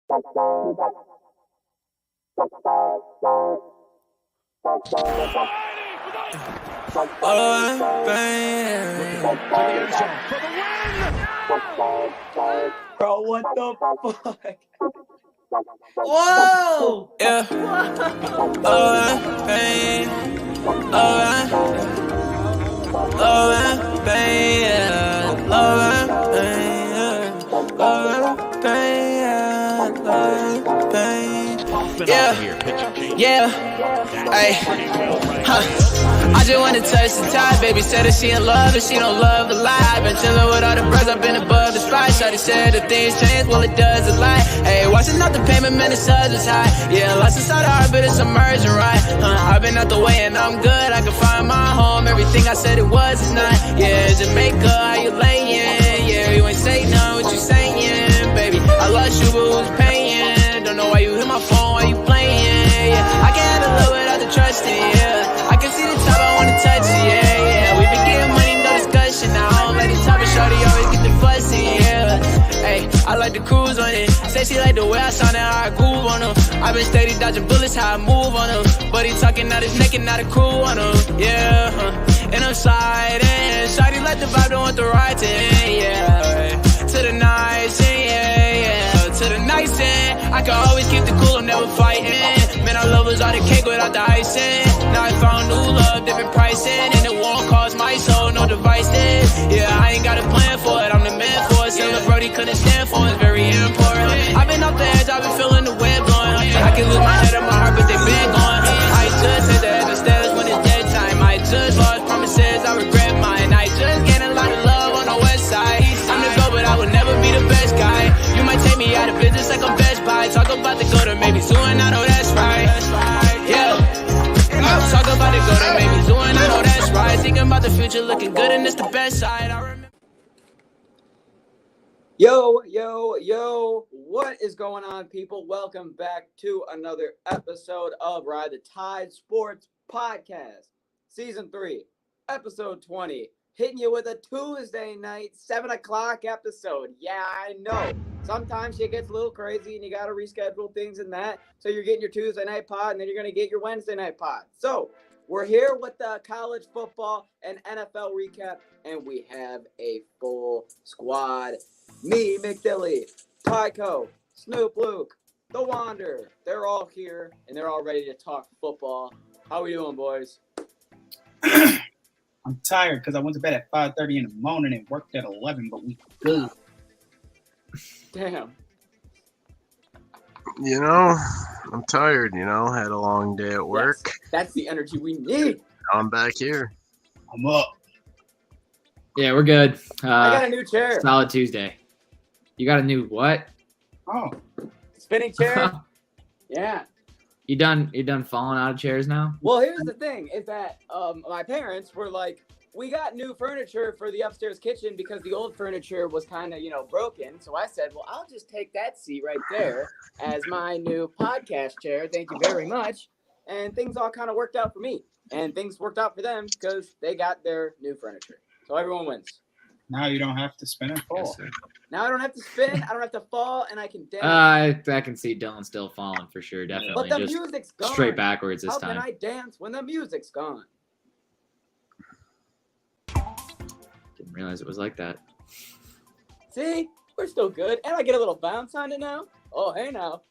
Bro, what the fuck? Whoa! Yeah. Yeah. Hey. I just wanna touch the top. Baby said that she in love and she don't love the lie. Been chillin' with all the bros, I've been above the spot. Shawty said that things change, well it does a lot. Hey, watching out the payment, man, the suds is high. Yeah, lost inside the heart, but it's emerging right. I've been out the way and I'm good. I can find my home. Everything I said it was is not. Yeah, Jamaica, how you layin'? Yeah, you ain't say none, what you saying, baby? I lost you, but who's paying? Don't know why you hit my phone, why you playing? Yeah, I can't handle love without the trusting. Yeah, I can see the top, I wanna touch it. Yeah, we been getting money, no discussion. I don't like the top of shorty, always get the fussy. Yeah, hey, I like the cruise on it. Say she like the way I sound and how I groove on her. I been steady dodging bullets, how I move on her. But he talking out his neck and not a crew on her. Yeah, and I'm sliding. Shawty like the vibe, don't want the ride to end. Yeah, to the nice end. Yeah, to the nice end. I can always keep the cool, I'm never fighting. Man, I love is all the cake without the icing. Now I found new love, different pricing. And it won't cost my soul, no devices. Yeah, I ain't got a plan for it, I'm the man for it. Still, Brody couldn't stand for it, it's very important. I've been off the edge, I've been feeling the wind blowing. I can lose my head and my heart, but they been going. I just hit the head instead when it's dead time. I just lost promises, I regret mine. I just gained a lot of love on the west side. I'm the go, but I would never be the best guy. You might take me out of business like I'm Best Buy. Talk about the go to maybe soon, I know that's right. Yeah. Talk about the go to maybe soon, I know that's right. Thinking about the future, looking good, and it's the best side. I remember. Yo, what is going on, people? Welcome back to another episode of Ride the Tide Sports Podcast, Season 3, Episode 20. Hitting you with a Tuesday night, 7 o'clock episode. Yeah, I know. Sometimes shit gets a little crazy and you got to reschedule things and that. So you're getting your Tuesday night pod and then you're going to get your Wednesday night pod. So we're here with the college football and NFL recap, and we have a full squad. Me, McDilly, Tyco, Snoop Luke, The Wander. They're all here and they're all ready to talk football. How we doing, boys? I'm tired because I went to bed at 5:30 in the morning and worked at 11, but we good. Damn. You know, I'm tired, had a long day at work. Yes, that's the energy we need. I'm back here. I'm up. Yeah, we're good. I got a new chair. Solid Tuesday. You got a new what? Oh. Spinning chair? Yeah. You done falling out of chairs now? Well, here's the thing, is that my parents were like, we got new furniture for the upstairs kitchen because the old furniture was kind of, broken. So I said, well, I'll just take that seat right there as my new podcast chair. Thank you very much. And things all kind of worked out for me. And things worked out for them because they got their new furniture. So everyone wins. Now you don't have to spin and fall. Yes, Now I don't have to spin, I don't have to fall, and I can dance. I can see Dylan still falling for sure, definitely. But the just music's gone. straight backwards this How time. can I dance when the music's gone? Didn't realize it was like that. See? We're still good. And I get a little bounce on it now. Oh, hey now.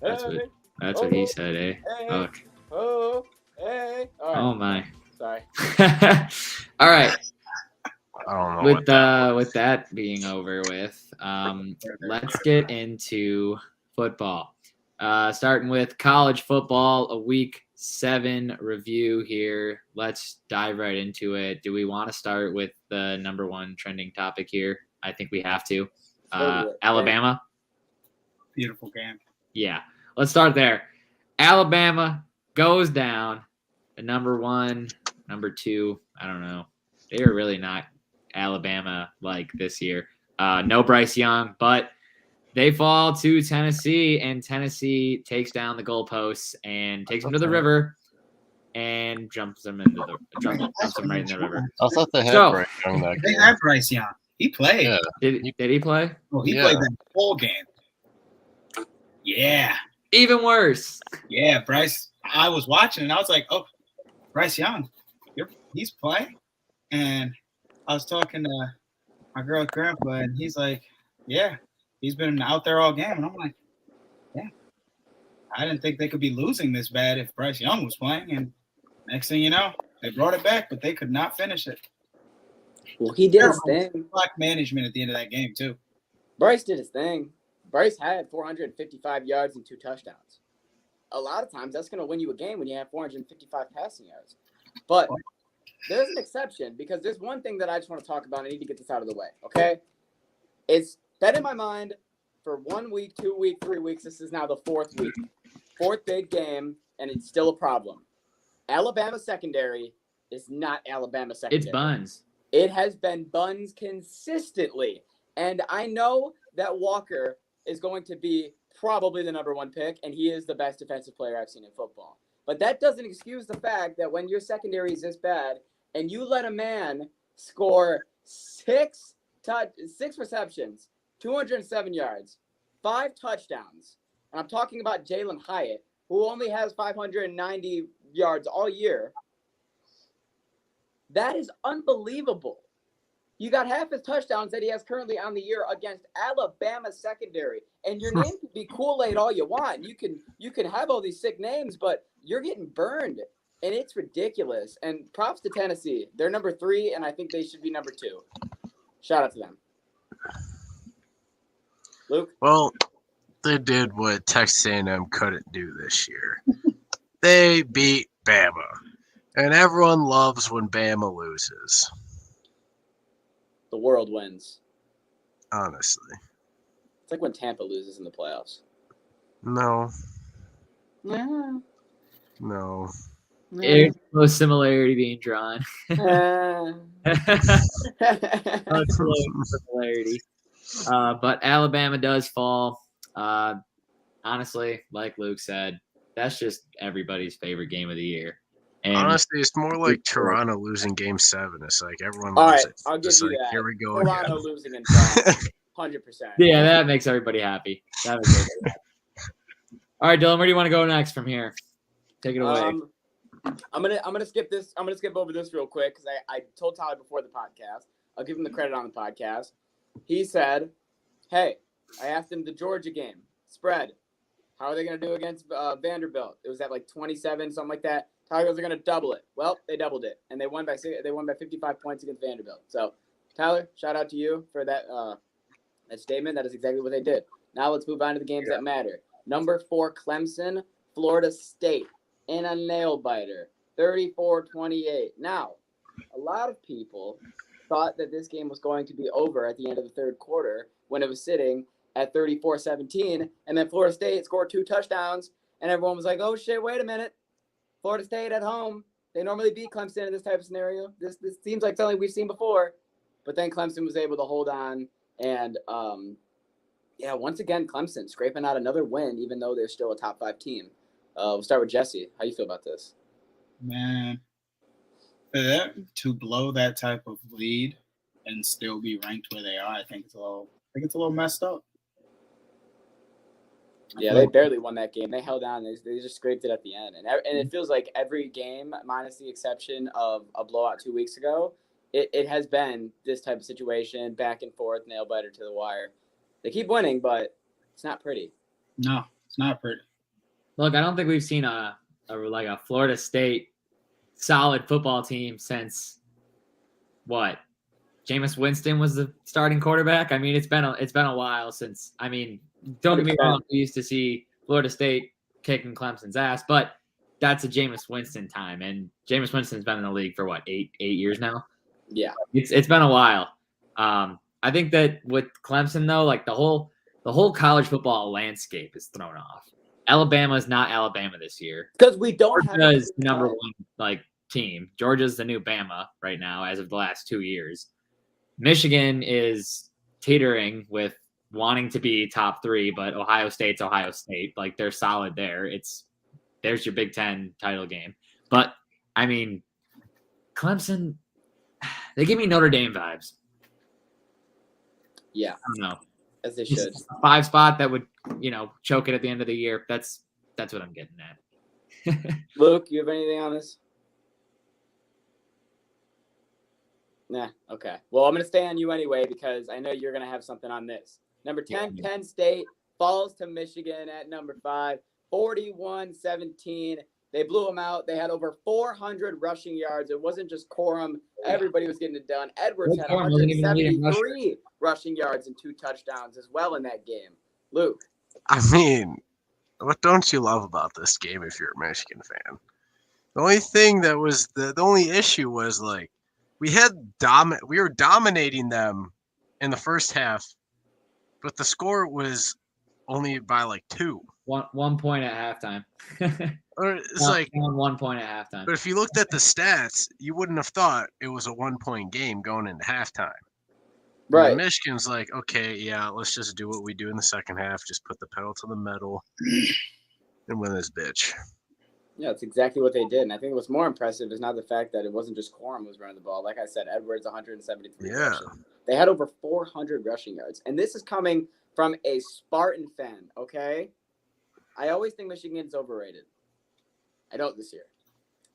That's Hey. what he said, eh? Hey. Fuck. Oh, hey. All right. Oh my. Sorry. All right. I don't know. With that being over with, let's get into football. Starting with college football, a week 7 review here. Let's dive right into it. Do we want to start with the number one trending topic here? I think we have to. Alabama. Beautiful game. Yeah, let's start there. Alabama goes down. The number 1, number 2, I don't know. They are really not Alabama like this year. No Bryce Young, but they fall to Tennessee, and Tennessee takes down the goalposts and takes them to the river and jumps them right in the river. I thought they had Bryce Young that They game. had Bryce Young. He played. Yeah. Did he play? Well, he played that whole game. Yeah. Even worse. Yeah, Bryce. I was watching and I was like, oh, Bryce Young, he's playing. And I was talking to my girl's grandpa, and he's like, yeah, he's been out there all game. And I'm like, yeah, I didn't think they could be losing this bad if Bryce Young was playing. And next thing you know, they brought it back, but they could not finish it. Well, he did his thing. Clock management at the end of that game, too. Bryce did his thing. Bryce had 455 yards and 2 touchdowns. A lot of times that's going to win you a game when you have 455 passing yards. But there's an exception because there's one thing that I just want to talk about. I need to get this out of the way, okay? It's been in my mind for 1 week, 2 weeks, 3 weeks. This is now the 4th week. 4th big game, and it's still a problem. Alabama secondary is not Alabama secondary. It's buns. It has been buns consistently. And I know that Walker is going to be probably the number 1 pick, and he is the best defensive player I've seen in football. But that doesn't excuse the fact that when your secondary is this bad and you let a man score 6 receptions, 207 yards, 5 touchdowns, and I'm talking about Jalen Hyatt, who only has 590 yards all year, that is unbelievable. You got half his touchdowns that he has currently on the year against Alabama secondary. And your name can be Kool-Aid all you want. You can have all these sick names, but you're getting burned. And it's ridiculous. And props to Tennessee. They're number 3, and I think they should be number 2. Shout out to them. Luke? Well, they did what Texas A&M couldn't do this year. They beat Bama. And everyone loves when Bama loses. The world wins. Honestly. It's like when Tampa loses in the playoffs. No. Yeah. No. There's no similarity being drawn. No similarity. But Alabama does fall. Honestly, like Luke said, that's just everybody's favorite game of the year. And honestly, it's more like Toronto losing Game 7. It's like everyone all loves right, it. I'll give It's you like, that. here we go Toronto again. losing in 100%. yeah, that makes everybody happy. That makes everybody happy. All right, Dylan, where do you want to go next from here? Take it away. I'm gonna skip this. I'm gonna skip over this real quick because I told Tyler before the podcast. I'll give him the credit on the podcast. He said, "Hey, I asked him the Georgia game spread. How are they gonna do against Vanderbilt? It was at like 27, something like that. Tigers are gonna double it. Well, they doubled it, and they won by 55 points against Vanderbilt. So, Tyler, shout out to you for that statement. That is exactly what they did. Now let's move on to the games that matter. Number 4, Clemson, Florida State, in a nail biter, 34-28. Now, a lot of people thought that this game was going to be over at the end of the 3rd quarter when it was sitting at 34-17, and then Florida State scored 2 touchdowns, and everyone was like, "Oh shit, wait a minute." Florida State at home. They normally beat Clemson in this type of scenario. This seems like something we've seen before. But then Clemson was able to hold on. And, once again, Clemson scraping out another win, even though they're still a top 5 team. We'll start with Jesse. How you feel about this? Man, for them to blow that type of lead and still be ranked where they are, I think it's a little messed up. Yeah, they barely won that game. They held on. They just scraped it at the end. And it feels like every game, minus the exception of a blowout 2 weeks ago, it has been this type of situation, back and forth, nail biter to the wire. They keep winning, but it's not pretty. No, it's not pretty. Look, I don't think we've seen a Florida State solid football team since what? Jameis Winston was the starting quarterback. I mean, it's been a while since. I mean, don't get me wrong, we used to see Florida State kicking Clemson's ass, but that's a Jameis Winston time, and Jameis Winston's been in the league for what, eight years now. Yeah, it's been a while. I think that with Clemson though, like the whole college football landscape is thrown off. Alabama is not Alabama this year because we don't have Georgia's number 1 team. Georgia's the new Bama right now as of the last 2 years. Michigan is teetering with wanting to be top 3, but Ohio State's Ohio State. Like, they're solid there. There's your Big Ten title game. But, I mean, Clemson, they give me Notre Dame vibes. Yeah. I don't know. As they should. Just a 5 spot that would, choke it at the end of the year. That's what I'm getting at. Luke, you have anything on this? Nah, okay. Well, I'm going to stay on you anyway because I know you're going to have something on this. Number 10, Penn State falls to Michigan at number 5, 41-17. They blew them out. They had over 400 rushing yards. It wasn't just Corum. Everybody was getting it done. Edwards had 173 rushing yards and 2 touchdowns as well in that game. Luke. I mean, what don't you love about this game if you're a Michigan fan? The only thing that was the only issue was like we were dominating them in the first half, but the score was only by like 2. 1 point at halftime. Or it's like 1 point at halftime. But if you looked at the stats, you wouldn't have thought it was a 1-point game going into halftime. Right. And Michigan's like, okay, yeah, let's just do what we do in the second half. Just put the pedal to the metal and win this bitch. Yeah, that's exactly what they did. And I think what's more impressive is not the fact that it wasn't just Corum who was running the ball. Like I said, Edwards, 173 rushes. They had over 400 rushing yards. And this is coming from a Spartan fan, okay? I always think Michigan's overrated. I don't this year.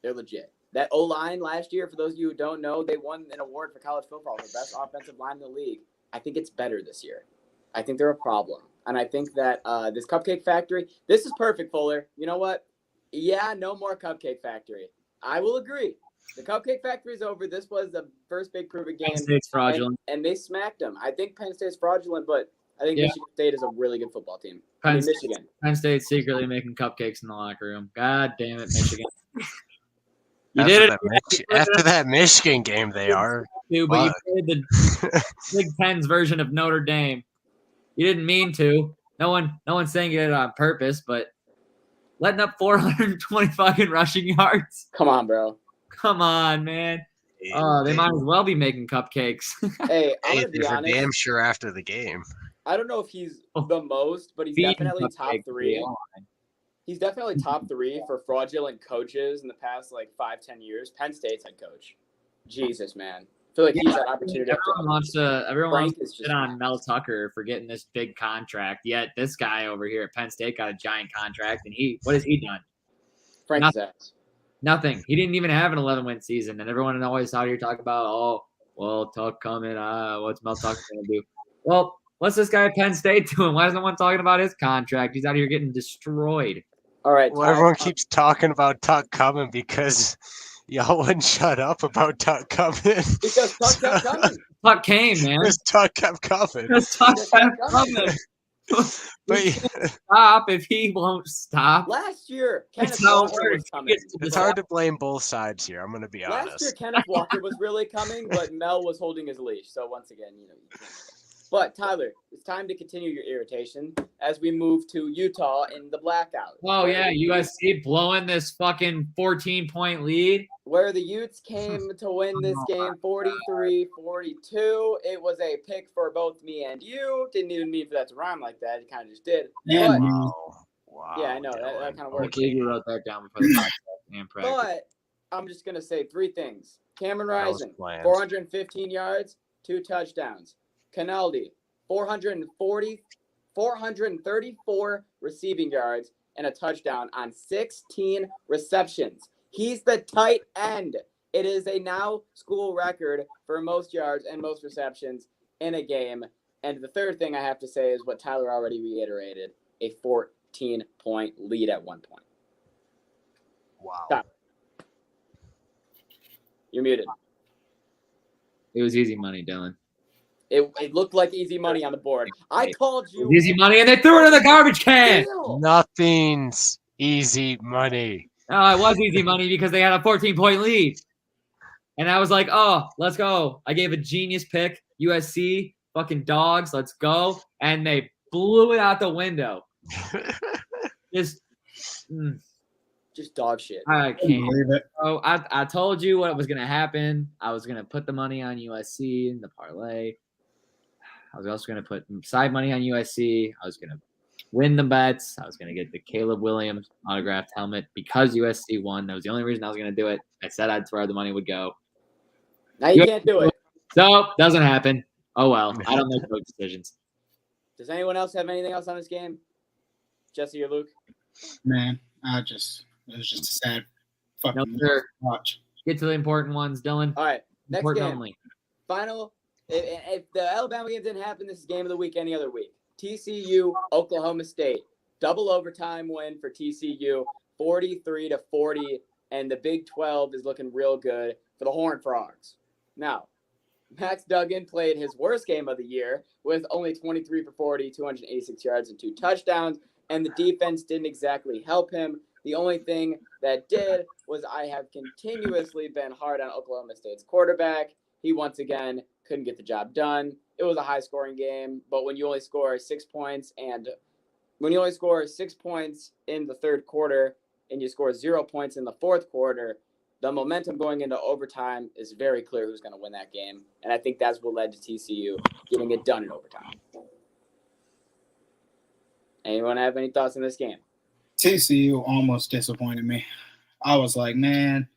They're legit. That O-line last year, for those of you who don't know, they won an award for college football for best offensive line in the league. I think it's better this year. I think they're a problem. And I think that this Cupcake Factory, this is perfect, Fuller. You know what? Yeah, no more Cupcake Factory. I will agree. The Cupcake Factory is over. This was the first big proven game. Penn State's fraudulent. And they smacked them. I think Penn State's fraudulent, but I think Michigan State is a really good football team. Michigan. Penn State's secretly making cupcakes in the locker room. God damn it, Michigan. After that Michigan game, they are. But you played the Big Ten's version of Notre Dame. You didn't mean to. No one's saying you did it on purpose, but letting up 420 fucking rushing yards. Come on, bro. Come on, man. Oh, they might as well be making cupcakes. Hey, I'm gonna be honest. Damn sure after the game. I don't know if he's the most, but he's definitely top 3. He's definitely top 3 for fraudulent coaches in the past 5-10 years. Penn State's head coach. Jesus, man. I feel like he's had opportunity. Everyone wants to shit on Mel Tucker for getting this big contract. Yet this guy over here at Penn State got a giant contract, and what has he done? Frank's ass. Nothing. He didn't even have an 11-win season, and everyone always out here talking about, Tuck coming. What's Mel Tucker going to do? Well, what's this guy at Penn State doing? Why is no one talking about his contract? He's out here getting destroyed. All right. Well, everyone keeps talking about Tuck coming because y'all wouldn't shut up about Tuck coming. Because Tuck kept coming. Tuck came, man. Because Tuck kept coming. Because Tuck kept coming. But stop if he won't stop. Last year, Kenneth Walker was coming. It's hard to blame both sides here. I'm going to be honest. Last year, Kenneth Walker was really coming, but Mel was holding his leash. So once again, you can't. But Tyler, it's time to continue your irritation as we move to Utah in the blackout. Oh yeah, USC blowing this fucking 14-point lead. Where the Utes came to win this game 43-42. It was a pick for both me and you. Didn't even mean for that to rhyme like that. It kind of just did. Yeah, wow, I know. That kind of worked. Okay, you wrote that down before the podcast. But I'm just going to say 3 things. Cameron Rising, 415 yards, 2 touchdowns. Canaldi, 434 receiving yards and a touchdown on 16 receptions. He's the tight end. It is a now school record for most yards and most receptions in a game. And the third thing I have to say is what Tyler already reiterated, a 14-point lead at one point. Wow. Stop. You're muted. It was easy money, Dylan. It looked like easy money on the board. I called you. Easy money, and they threw it in the garbage can. Nothing's easy money. No, it was easy money because they had a 14-point lead. And I was like, oh, let's go. I gave a genius pick. USC, fucking dogs, let's go. And they blew it out the window. Just dog shit. I can't believe it. So I told you what was going to happen. I was going to put the money on USC in the parlay. I was also going to put side money on USC. I was going to win the bets. I was going to get the Caleb Williams autographed helmet because USC won. That was the only reason I was going to do it. I said that's where the money would go. Now you can't do it. So, doesn't happen. Oh, well. I don't make those decisions. Does anyone else have anything else on this game? Jesse or Luke? Man, it was just a sad fucking No, sir. watch. Get to the important ones, Dylan. All right, next Important game. only. Final. If the Alabama game didn't happen, this is game of the week any other week. TCU, Oklahoma State. Double overtime win for TCU, 43-40, and the Big 12 is looking real good for the Horned Frogs. Now, Max Duggan played his worst game of the year with only 23 for 40, 286 yards, and 2 touchdowns, and the defense didn't exactly help him. The only thing that did was I have continuously been hard on Oklahoma State's quarterback. He once again couldn't get the job done. It was a high-scoring game, but when you only score 6 points in the third quarter and you score 0 points in the fourth quarter, the momentum going into overtime is very clear who's going to win that game, and I think that's what led to TCU getting it done in overtime. Anyone have any thoughts on this game? TCU almost disappointed me. I was like, man,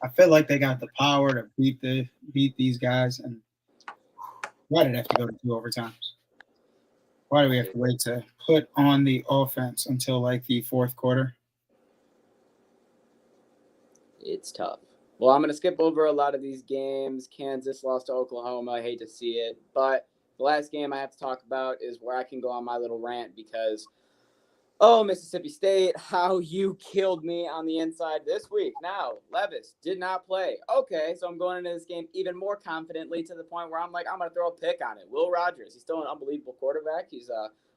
I feel like they got the power to beat these guys, and why did it have to go to 2 overtimes? Why do we have to wait to put on the offense until like the fourth quarter? It's tough. Well, I'm going to skip over a lot of these games. Kansas lost to Oklahoma. I hate to see it. But the last game I have to talk about is where I can go on my little rant because, Mississippi State, how you killed me on the inside this week. Now, Levis did not play. Okay, so I'm going into this game even more confidently to the point where I'm like, I'm going to throw a pick on it. Will Rogers, he's still an unbelievable quarterback. He's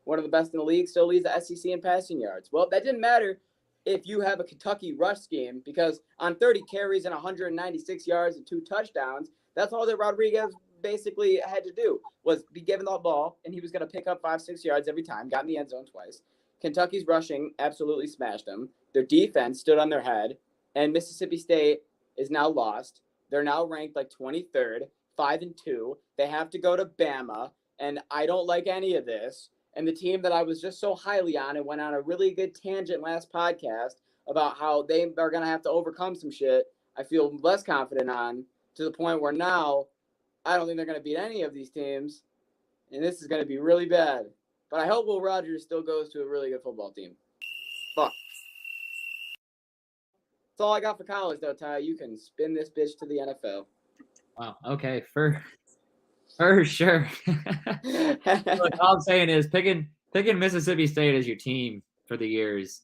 one of the best in the league, still leads the SEC in passing yards. Well, that didn't matter if you have a Kentucky rush scheme, because on 30 carries and 196 yards and 2 touchdowns, that's all that Rodriguez basically had to do was be given the ball, and he was going to pick up 5-6 yards every time, got in the end zone twice. Kentucky's rushing absolutely smashed them. Their defense stood on their head, and Mississippi State is now lost. They're now ranked like 23rd, 5-2. They have to go to Bama, and I don't like any of this. And the team that I was just so highly on and went on a really good tangent last podcast about how they are going to have to overcome some shit, I feel less confident on, to the point where now I don't think they're going to beat any of these teams, and this is going to be really bad. But I hope Will Rogers still goes to a really good football team. Fuck. That's all I got for college, though, Ty. You can spin this bitch to the NFL. Wow. Okay. For sure. Look, all I'm saying is picking Mississippi State as your team for the years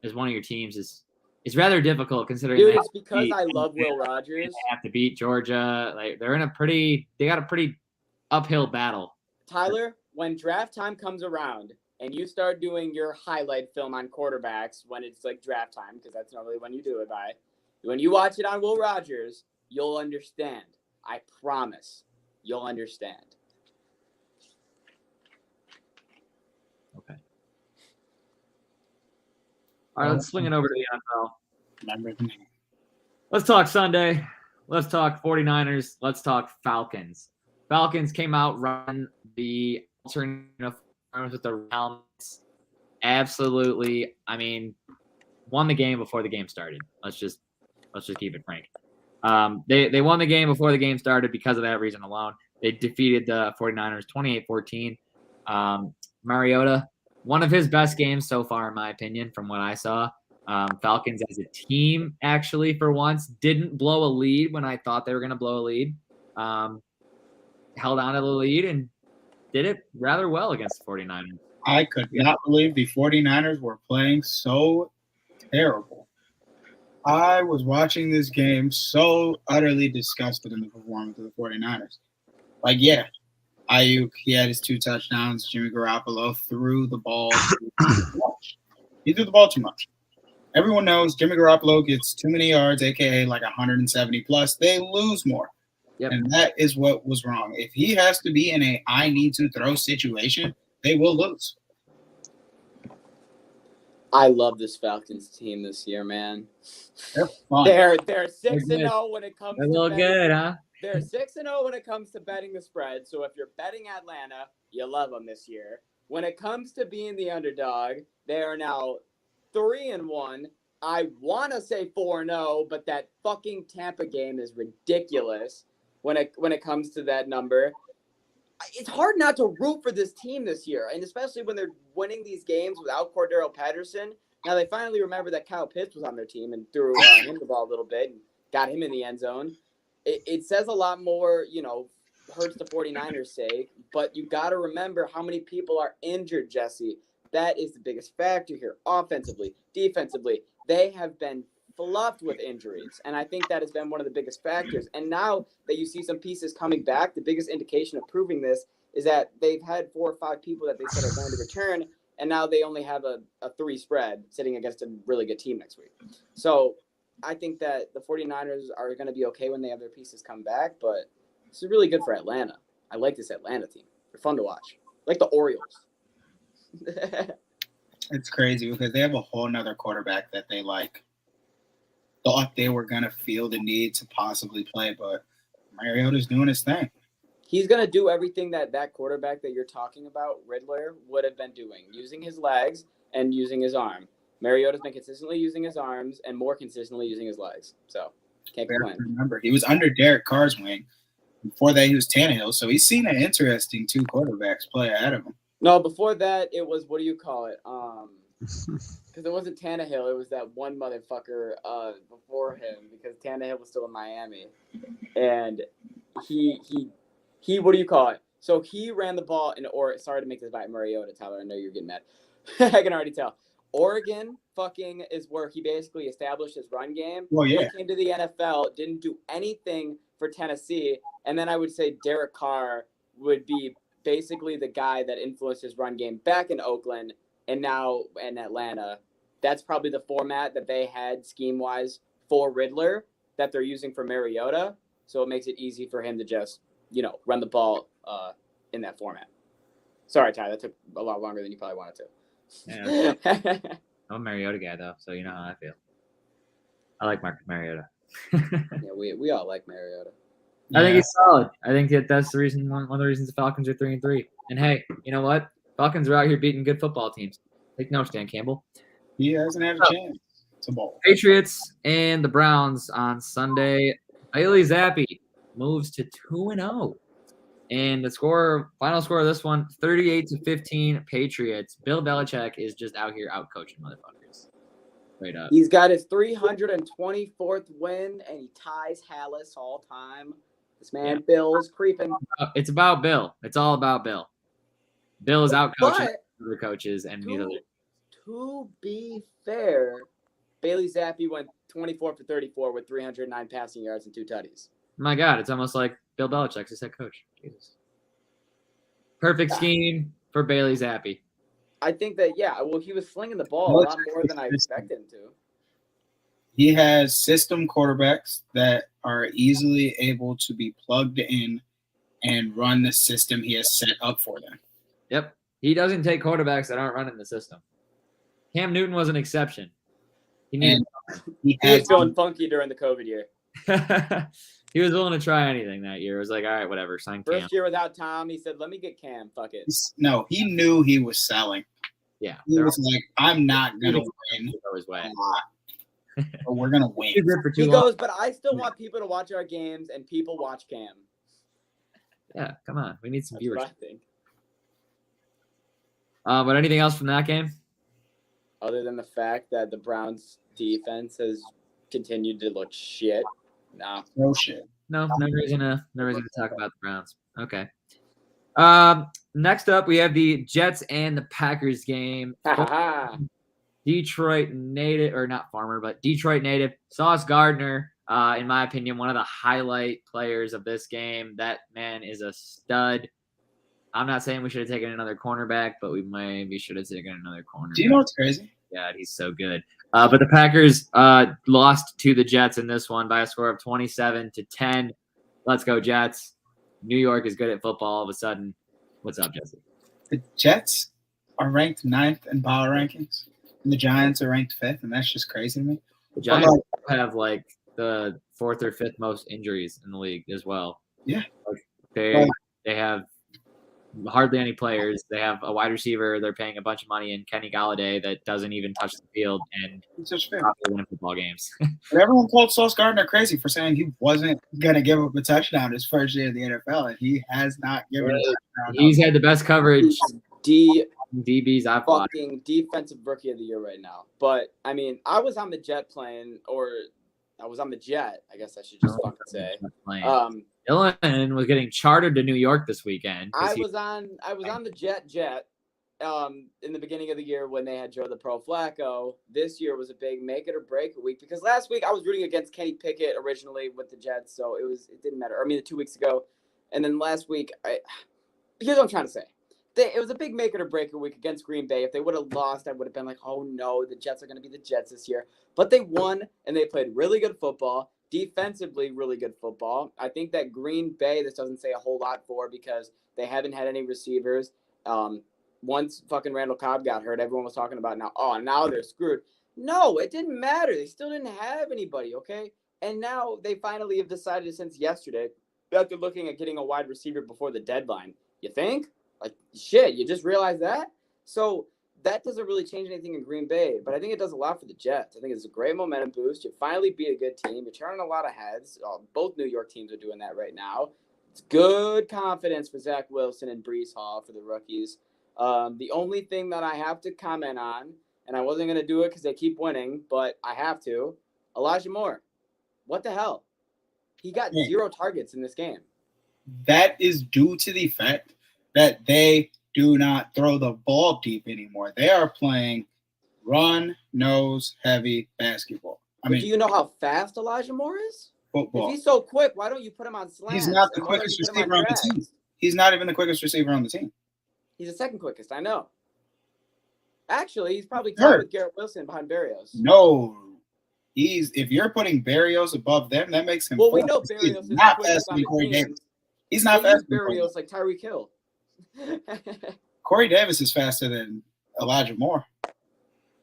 as one of your teams is rather difficult considering. Dude, it's because I love Will Rogers. They have to beat Georgia. Like they got a pretty uphill battle. Tyler, when draft time comes around and you start doing your highlight film on quarterbacks when it's like draft time, because that's normally when you do it by, when you watch it on Will Rogers, you'll understand. I promise. You'll understand. Okay. All right, let's swing it over to the NFL. Remember the name. Let's talk Sunday. Let's talk 49ers. Let's talk Falcons. Falcons came out running the alternate uniforms with the helmets. Absolutely. I mean, won the game before the game started. Let's just keep it frank. They won the game before the game started because of that reason alone. They defeated the 49ers 28-14. Mariota, one of his best games so far, in my opinion, from what I saw. Falcons as a team, actually, for once, didn't blow a lead when I thought they were going to blow a lead. Held on to the lead and did it rather well against the 49ers. I could not believe the 49ers were playing so terrible. I was watching this game so utterly disgusted in the performance of the 49ers. Like, yeah, Ayuk, he had his 2 touchdowns. Jimmy Garoppolo threw the ball too much. He threw the ball too much. Everyone knows Jimmy Garoppolo gets too many yards, a.k.a. like 170 plus. They lose more. Yep. And that is what was wrong. If he has to be in a I need to throw situation, they will lose. I love this Falcons team this year, man. They're fun. They're 6-0 when it comes They're a to little betting. good, huh? They're 6-0 when it comes to betting the spread. So if you're betting Atlanta, you love them this year. When it comes to being the underdog, they are now 3-1. I want to say 4-0, but that fucking Tampa game is ridiculous when it comes to that number. it's hard not to root for this team this year, and especially when they're winning these games without Cordero Patterson. Now they finally remember that Kyle Pitts was on their team and threw him the ball a little bit and got him in the end zone. It says a lot more, hurts the 49ers' sake, but you got to remember how many people are injured, Jesse. That is the biggest factor here. Offensively, defensively, they have been fluffed with injuries, and I think that has been one of the biggest factors. And now that you see some pieces coming back, the biggest indication of proving this is that they've had 4 or 5 people that they said are going to return, and now they only have a 3 spread sitting against a really good team next week. So I think that the 49ers are going to be okay when they have their pieces come back, but this is really good for Atlanta. I like this Atlanta team. They're fun to watch. Like the Orioles. It's crazy because they have a whole nother quarterback that they thought they were going to feel the need to possibly play, but Mariota's doing his thing. He's going to do everything that quarterback that you're talking about, Riddler, would have been doing, using his legs and using his arm. Mariota's been consistently using his arms and more consistently using his legs. So, can't complain. Remember, he was under Derek Carr's wing. Before that, he was Tannehill. So, he's seen an interesting 2 quarterbacks play ahead of him. No, before that, it was, what do you call it? Because it wasn't Tannehill. It was that one motherfucker before him because Tannehill was still in Miami. And he what do you call it? So he ran the ball sorry to make this about Mariota, Tyler. I know you're getting mad. I can already tell. Oregon fucking is where he basically established his run game. Well, yeah. He came to the NFL, didn't do anything for Tennessee. And then I would say Derek Carr would be basically the guy that influenced his run game back in Oakland and now in Atlanta. That's probably the format that they had scheme-wise for Riddler that they're using for Mariota. So it makes it easy for him to just, run the ball in that format. Sorry, Ty, that took a lot longer than you probably wanted to. Yeah. I'm a Mariota guy, though, so you know how I feel. I like Marcus Mariota. Yeah, we all like Mariota. I think he's solid. I think that's the reason. One of the reasons the Falcons are 3-3. And hey, you know what? Falcons are out here beating good football teams. Take notes, Dan Campbell. He hasn't had a chance to bowl. Patriots and the Browns on Sunday. Bailey Zappi moves to 2-0. And the final score of this one, 38-15 Patriots. Bill Belichick is just out here out-coaching motherfuckers. Straight up. He's got his 324th win, and he ties Hallis all time. This man, Bill, is creeping. It's about Bill. It's all about Bill. Bill is out-coaching other coaches and neither. To be fair, Bailey Zappi went 24 for 34 with 309 passing yards and 2 tutties. My God, it's almost like Bill Belichick's his head coach. Jesus. Perfect scheme for Bailey Zappi. I think that, he was slinging the ball a lot more than I expected him to. He has system quarterbacks that are easily able to be plugged in and run the system he has set up for them. Yep. He doesn't take quarterbacks that aren't running the system. Cam Newton was an exception. He was going funky during the COVID year. He was willing to try anything that year. It was like, all right, whatever, sign Cam. First year without Tom, he said, let me get Cam. Fuck it. No, he knew he was selling. Yeah. He was like, I'm not going to win his way. But we're going to win. He goes, but I still want people to watch our games, and people watch Cam. Yeah, come on. We need some viewers. What I think. But anything else from that game? Other than the fact that the Browns defense has continued to look shit. No shit. No reason to talk about the Browns. Okay. Next up, we have the Jets and the Packers game. Detroit native, or not farmer, but Detroit native Sauce Gardner. In my opinion, one of the highlight players of this game. That man is a stud. I'm not saying we should have taken another cornerback, but we maybe should have taken another cornerback. Do you know what's crazy? God, he's so good. But the Packers lost to the Jets in this one by a score of 27-10. Let's go, Jets. New York is good at football all of a sudden. What's up, Jesse? The Jets are ranked 9th in power rankings, and the Giants are ranked 5th, and that's just crazy to me. The Giants have like the 4th or 5th most injuries in the league as well. Yeah. They have hardly any players. They have a wide receiver they're paying a bunch of money in, Kenny Galladay, that doesn't even touch the field and win football games. But everyone called Sauce Gardner crazy for saying he wasn't going to give up a touchdown his first year in the NFL, and he has not given it. He's had the best coverage He's DBs I've watched. fucking defensive rookie of the year right now. But I mean, I was on the Jet plane, or I was on the Jet. I guess I should just fucking say. Dylan was getting chartered to New York this weekend. I was on the Jet. In the beginning of the year when they had Joe the Pro Flacco. This year was a big make it or break week because last week I was rooting against Kenny Pickett originally with the Jets, so it didn't matter. I mean, the 2 weeks ago, and then last week, here's what I'm trying to say. It was a big make it or break week against Green Bay. If they would have lost, I would have been like, oh no, the Jets are going to be the Jets this year. But they won, and they played really good football, defensively really good football. I think that Green Bay, this doesn't say a whole lot for because they haven't had any receivers. Once fucking Randall Cobb got hurt, everyone was talking about now they're screwed. No, it didn't matter. They still didn't have anybody, okay? And now they finally have decided since yesterday that they're looking at getting a wide receiver before the deadline. You think? Like, shit, you just realized that? So that doesn't really change anything in Green Bay, but I think it does a lot for the Jets. I think it's a great momentum boost. You finally beat a good team. You're turning a lot of heads. Both New York teams are doing that right now. It's good confidence for Zach Wilson and Breece Hall for the rookies. The only thing that I have to comment on, and I wasn't going to do it because they keep winning, but I have to, Elijah Moore. What the hell? He got 0 targets in this game. That is due to the fact that they do not throw the ball deep anymore. They are playing run, nose, heavy basketball. Do you know how fast Elijah Moore is? Football. If he's so quick, why don't you put him on slants? He's not the quickest receiver on the team. He's not even the quickest receiver on the team. He's the second quickest, I know. Actually, he's probably tied with Garrett Wilson behind Berrios. No. If you're putting Berrios above them, that makes him. Well, we know Berrios is not the faster on than the Corey team. Davis. He's not faster than Berrios like Tyreek Hill. Corey Davis is faster than Elijah Moore.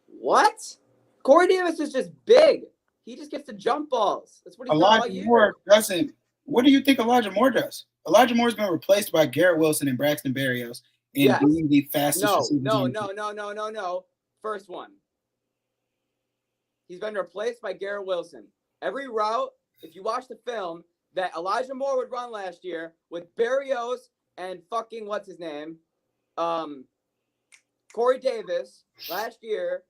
What? Corey Davis is just big. He just gets the jump balls. That's what he's done all year. Moore doesn't. What do you think Elijah Moore does? Elijah Moore's been replaced by Garrett Wilson and Braxton Berrios in being the fastest. No. First one. He's been replaced by Garrett Wilson. Every route, if you watch the film, that Elijah Moore would run last year with Berrios and fucking what's his name, Corey Davis last year.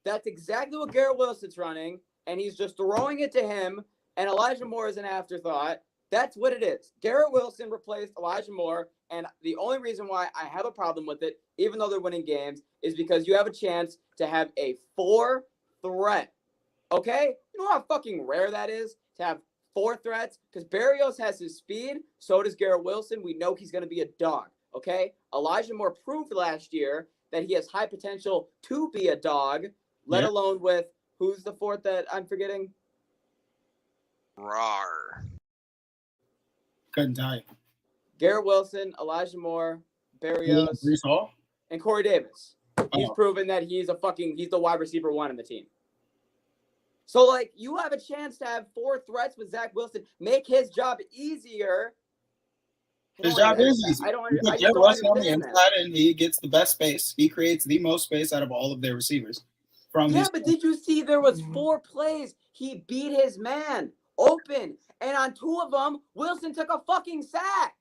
That's exactly what Garrett Wilson's running, and he's just throwing it to him, and Elijah Moore is an afterthought. That's what it is. Garrett Wilson replaced Elijah Moore, and the only reason why I have a problem with it, even though they're winning games, is because you have a chance to have a 4 threat. Okay? You know how fucking rare that is to have 4 threats? Because Berrios has his speed, so does Garrett Wilson. We know he's going to be a dog. Okay? Elijah Moore proved last year that he has high potential to be a dog, let alone with, who's the 4th that I'm forgetting? Rawr. Couldn't tell you. Garrett Wilson, Elijah Moore, Berrios, Breece Hall, and Corey Davis. He's proven that he's the wide receiver 1 in the team. So, like, you have a chance to have 4 threats with Zach Wilson, make his job easier. His job is easy. I don't Garrett Wilson on the inside, and he gets the best space. He creates the most space out of all of their receivers. But did you see there was 4 plays? He beat his man open, and on 2 of them, Wilson took a fucking sack.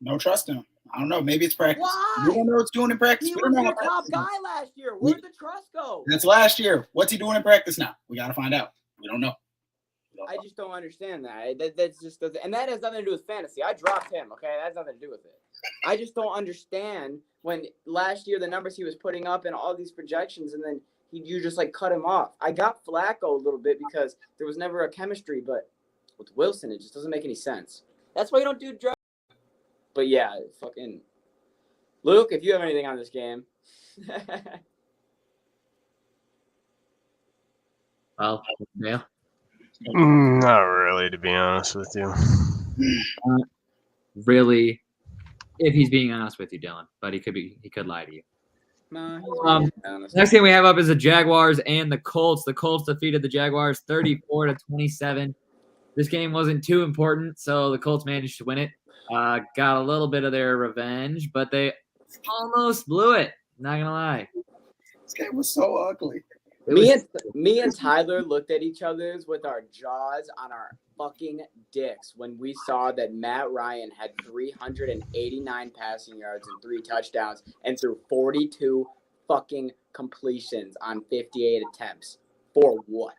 No trust in him. I don't know. Maybe it's practice. Why? We don't know what he's doing in practice. He was your top guy last year. Where'd the trust go? That's last year. What's he doing in practice now? We got to find out. We don't know. I just don't understand that. That's just doesn't, and that has nothing to do with fantasy. I dropped him. Okay, that has nothing to do with it. I just don't understand when last year the numbers he was putting up and all these projections, and then you just like cut him off. I got Flacco a little bit because there was never a chemistry, but with Wilson it just doesn't make any sense. That's why you don't do drugs. But yeah, fucking Luke, if you have anything on this game. Well, yeah. Not really, to be honest with you. Really, if he's being honest with you, Dylan, but he could lie to you. No, he's honest. Next game we have up is the Jaguars and the Colts. The Colts defeated the Jaguars 34-27. This game wasn't too important, so the Colts managed to win it. Got a little bit of their revenge, but they almost blew it. Not gonna lie. This game was so ugly. Me and Tyler looked at each other's with our jaws on our fucking dicks when we saw that Matt Ryan had 389 passing yards and 3 touchdowns and threw 42 fucking completions on 58 attempts. For what?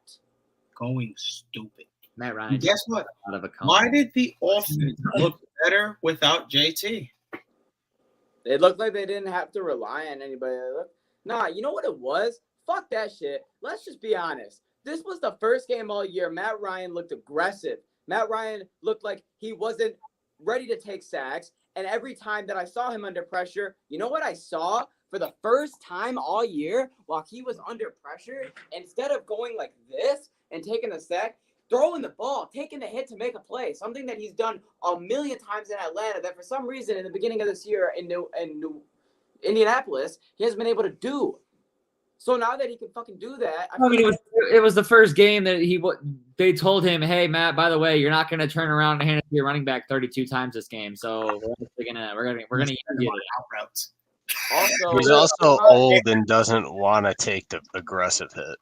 Going stupid. Matt Ryan. Guess what? Out of a Why did the offense look better without JT? It looked like they didn't have to rely on anybody. Nah, you know what it was? Fuck that shit. Let's just be honest. This was the first game all year. Matt Ryan looked aggressive. Matt Ryan looked like he wasn't ready to take sacks. And every time that I saw him under pressure, you know what I saw? For the first time all year, while he was under pressure, instead of going like this and taking a sack, throwing the ball, taking the hit to make a play, something that he's done a million times in Atlanta that for some reason in the beginning of this year in Indianapolis, he hasn't been able to do. So now that he can fucking do that, I mean, it was the first game that they told him, hey, Matt, by the way, you're not going to turn around and hand it to your running back 32 times this game. So we're gonna use you out routes. Also, He's also old and doesn't want to take the aggressive hit.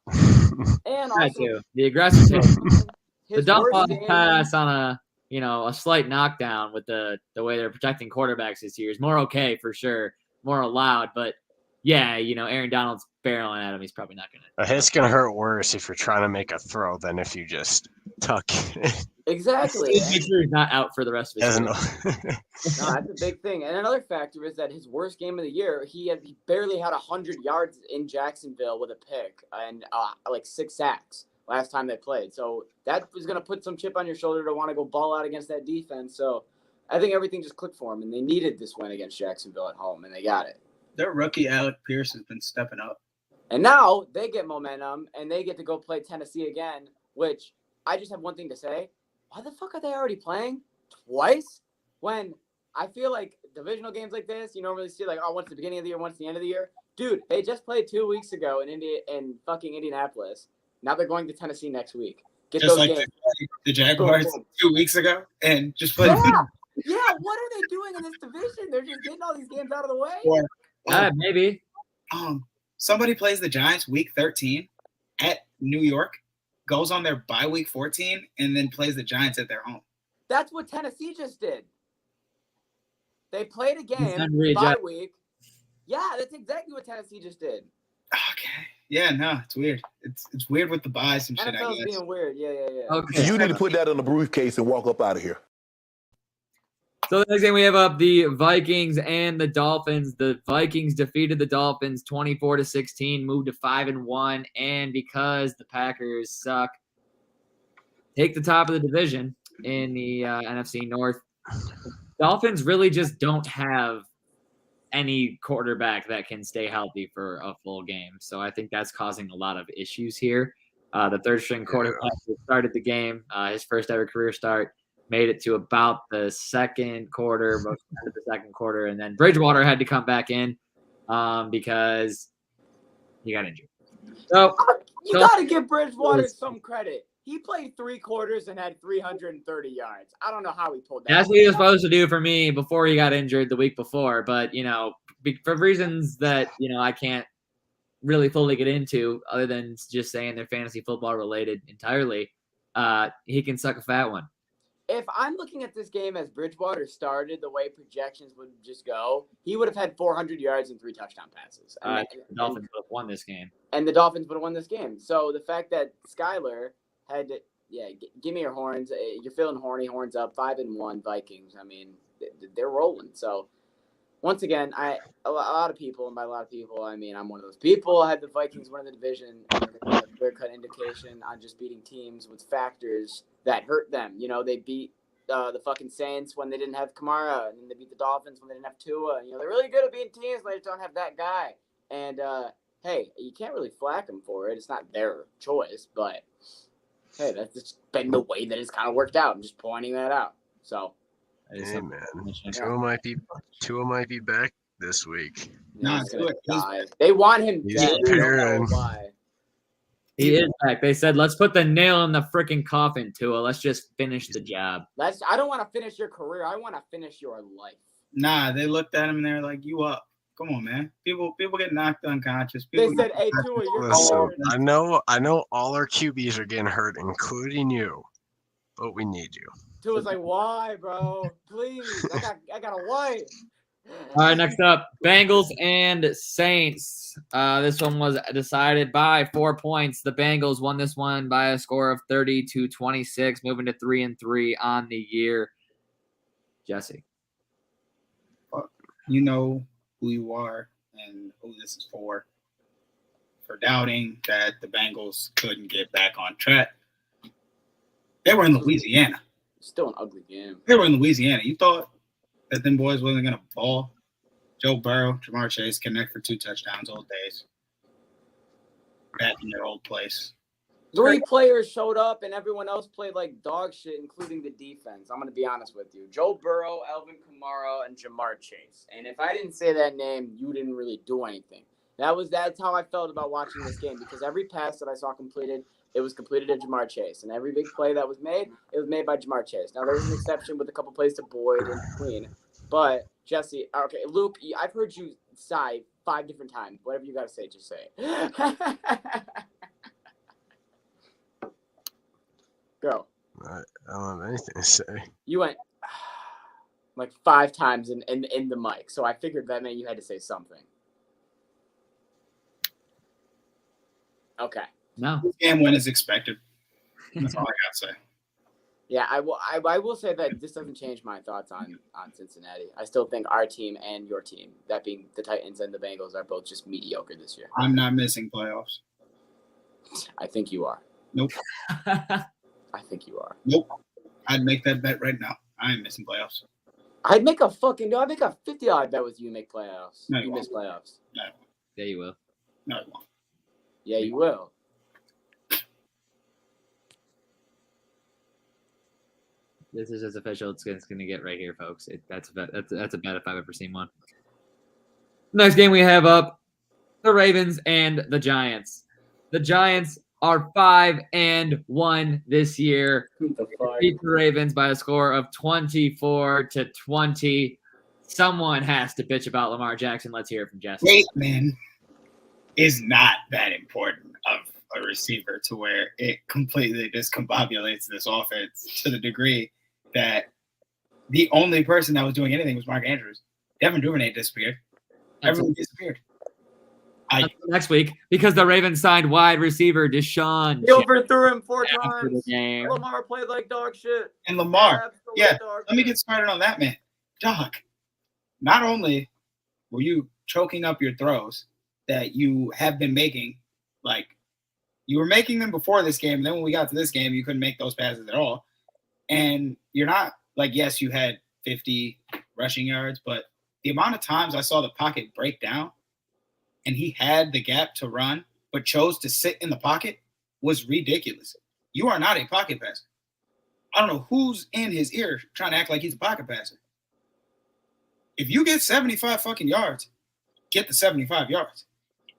And also, the aggressive hit. The dump off game, pass on a slight knockdown with the way they're protecting quarterbacks this year is more okay for sure, more allowed. But yeah, Aaron Donald's barreling at him. He's probably not gonna. A hit's gonna hurt worse if you're trying to make a throw than if you just tuck it. Exactly. Make sure he's not out for the rest of his No, that's a big thing. And another factor is that his worst game of the year, he barely had 100 yards in Jacksonville with a pick and like 6 sacks last time they played. So that was going to put some chip on your shoulder to want to go ball out against that defense. So I think everything just clicked for him, and they needed this win against Jacksonville at home, and they got it. Their rookie Alec Pierce has been stepping up. And now they get momentum, and they get to go play Tennessee again, which I just have one thing to say. Why the fuck are they already playing twice? When I feel like divisional games like this, you normally see like, once the beginning of the year, once the end of the year. Dude, they just played 2 weeks ago in fucking Indianapolis. Now they're going to Tennessee next week. Get just those like games. the Jaguars 2 weeks ago, and just played. Yeah, what are they doing in this division? They're just getting all these games out of the way. Maybe. Somebody plays the Giants week 13 at New York, goes on their bye week 14, and then plays the Giants at their home. That's what Tennessee just did. They played a game bye week. Yeah, that's exactly what Tennessee just did. Okay. Yeah, no, it's weird. It's weird with the buys and shit. NFL's being weird. Yeah. Okay. You need to put that in a briefcase and walk up out of here. So the next game we have up the Vikings and the Dolphins. The Vikings defeated the Dolphins 24-16, moved to 5-1, and because the Packers suck, take the top of the division in the NFC North. Dolphins really just don't have any quarterback that can stay healthy for a full game. So I think that's causing a lot of issues here. The third-string quarterback who started the game, his first ever career start, made it to about the second quarter, most of the second quarter, and then Bridgewater had to come back in because he got injured. So you got to give Bridgewater some credit. He played 3 quarters and had 330 yards. I don't know how he pulled that. That's what he was supposed to do for me before he got injured the week before, but for reasons that I can't really fully get into, other than just saying they're fantasy football related entirely, he can suck a fat one. If I'm looking at this game as Bridgewater started the way projections would just go, he would have had 400 yards and 3 touchdown passes. The Dolphins would have won this game. And the Dolphins would have won this game. So the fact that Skyler had to, give me your horns. You're feeling horny, horns up, 5-1 Vikings. I mean, they're rolling. So once again, a lot of people, and by a lot of people, I mean, I'm one of those people. I had the Vikings winning the division, and a clear-cut indication on just beating teams with factors that hurt them. They beat the fucking Saints when they didn't have Kamara, and then they beat the Dolphins when they didn't have Tua. They're really good at beating teams when they just don't have that guy. And, hey, you can't really flack them for it. It's not their choice, but, hey, that's just been the way that it's kind of worked out. I'm just pointing that out. So. Hey, man. Tua might be back this week. No, they want him He's dead. preparing. Why? He is back. They said, let's put the nail in the freaking coffin, Tua. Let's just finish the job. I don't want to finish your career. I want to finish your life. Nah, they looked at him and they're like, "You up? Come on, man." People get knocked unconscious. They said, "Hey, Tua, you're Listen, I know all our QBs are getting hurt, including you. but we need you. Tua's like, why, bro? Please, I got a wife. All right, next up, Bengals and Saints. This one was decided by 4 points. The Bengals won this one by a score of 30-26, moving to 3-3 on the year. Jesse. You know who you are and who this is for doubting that the Bengals couldn't get back on track. They were in Louisiana. Still an ugly game. They were in Louisiana. You thought that them boys wasn't going to ball? Joe Burrow, Jamar Chase connect for 2 touchdowns old days. Back in their old place. 3 players showed up, and everyone else played like dog shit, including the defense. I'm going to be honest with you. Joe Burrow, Alvin Kamara, and Jamar Chase. And if I didn't say that name, you didn't really do anything. That's how I felt about watching this game, because every pass that I saw completed, it was completed to Jamar Chase. And every big play that was made, it was made by Jamar Chase. Now, there was an exception with a couple plays to Boyd and Queen. But, Jesse, okay, Luke, I've heard you sigh 5 different times. Whatever you got to say, just say it. Go. I don't have anything to say. You went like 5 times in the mic, so I figured that meant you had to say something. Okay. No. This game win is expected. That's all I got to say. Yeah, I will say that this doesn't change my thoughts on Cincinnati. I still think our team and your team, that being the Titans and the Bengals, are both just mediocre this year. I'm not missing playoffs. I think you are. Nope. I think you are. Nope. I'd make that bet right now. I ain't missing playoffs. I'd make a $50 bet with you make playoffs. No, you miss playoffs. No. Yeah, you will. No, it won't. Yeah, you will. This is as official it's going to get right here, folks. That's a bet if I've ever seen one. Next game we have up, the Ravens and the Giants. The Giants are 5-1 this year. Beat the Ravens by a score of 24-20. Someone has to bitch about Lamar Jackson. Let's hear it from Jesse. Bateman is not that important of a receiver to where it completely discombobulates this offense to the degree that the only person that was doing anything was Mark Andrews. Devin Duvernay disappeared. Everyone disappeared. Next week, because the Ravens signed wide receiver Deshaun. He overthrew him 4 times. Game. Lamar played like dog shit. And Lamar, Let me get started on that, man. Dog, not only were you choking up your throws that you have been making, like you were making them before this game, and then when we got to this game, you couldn't make those passes at all. And you're not like, yes, you had 50 rushing yards, but the amount of times I saw the pocket break down and he had the gap to run, but chose to sit in the pocket was ridiculous. You are not a pocket passer. I don't know who's in his ear trying to act like he's a pocket passer. If you get 75 fucking yards, get the 75 yards.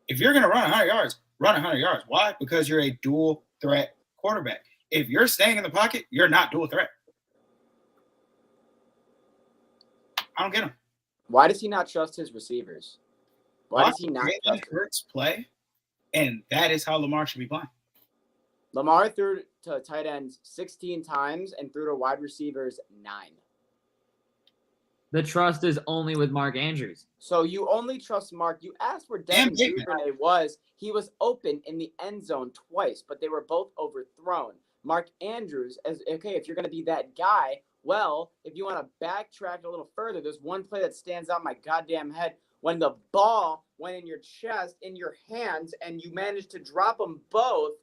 If you're going to run 100 yards, run 100 yards. Why? Because you're a dual threat quarterback. If you're staying in the pocket, you're not dual threat. I don't get him. Why does he not trust his receivers? Why does he not trust Hurts play? And that is how Lamar should be playing. Lamar threw to tight ends 16 times and threw to wide receivers 9. The trust is only with Mark Andrews. So you only trust Mark. You asked where Devin Duvernay was. He was open in the end zone twice, but they were both overthrown. Mark Andrews, if you're going to be that guy, well, if you want to backtrack a little further, there's one play that stands out in my goddamn head when the ball went in your chest, in your hands, and you managed to drop them both.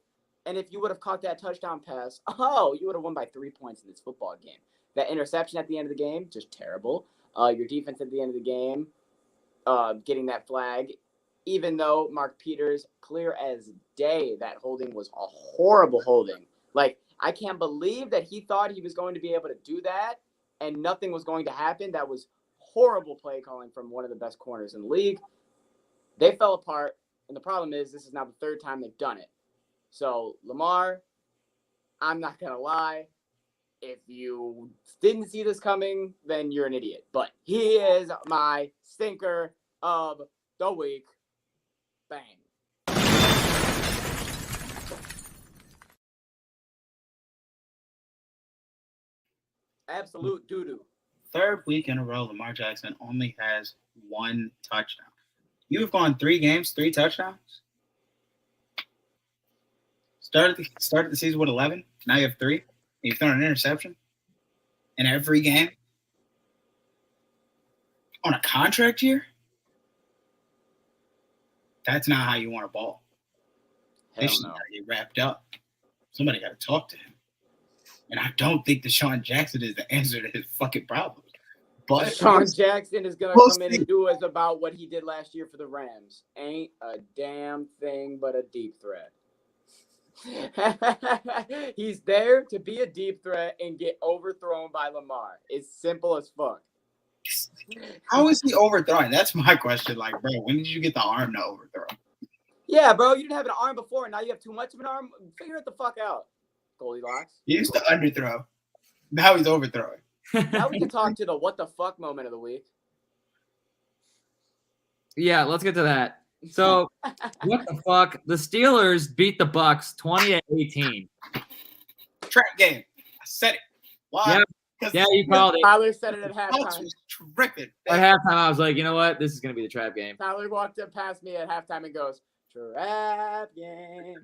And if you would have caught that touchdown pass, you would have won by 3 points in this football game. That interception at the end of the game, just terrible. Your defense at the end of the game, getting that flag, even though Mark Peters, clear as day, that holding was a horrible holding. Like, I can't believe that he thought he was going to be able to do that and nothing was going to happen. That was horrible play calling from one of the best corners in the league. They fell apart, and the problem is this is now the 3rd time they've done it. So, Lamar, I'm not going to lie. If you didn't see this coming, then you're an idiot. But he is my stinker of the week. Bang. Absolute doo-doo. Third week in a row, Lamar Jackson only has 1 touchdown. You've gone 3 games, 3 touchdowns. Started the season with 11. Now you have 3. And you've thrown an interception in every game. On a contract year? That's not how you want to ball. Hell This no. got to get wrapped up. Somebody got to talk to him. And I don't think Deshaun Jackson is the answer to his fucking problems. But Sean Jackson is going to come in and do us about what he did last year for the Rams. Ain't a damn thing but a deep threat. He's there to be a deep threat and get overthrown by Lamar. It's simple as fuck. how is he overthrowing? That's my question. Like, bro, when did you get the arm to overthrow? Yeah, bro, you didn't have an arm before, and now you have too much of an arm. Figure it the fuck out, Goldilocks. He used to underthrow. Now he's overthrowing. Now we can talk to the what the fuck moment of the week. Yeah, let's get to that. So, what the fuck? The Steelers beat the Bucks 20-18. Trap game. I said it. Why? Yeah, you called it. Tyler said it at Bucks halftime. was tripping. At halftime, I was like, you know what? This is going to be the trap game. Tyler walked up past me at halftime and goes, trap game.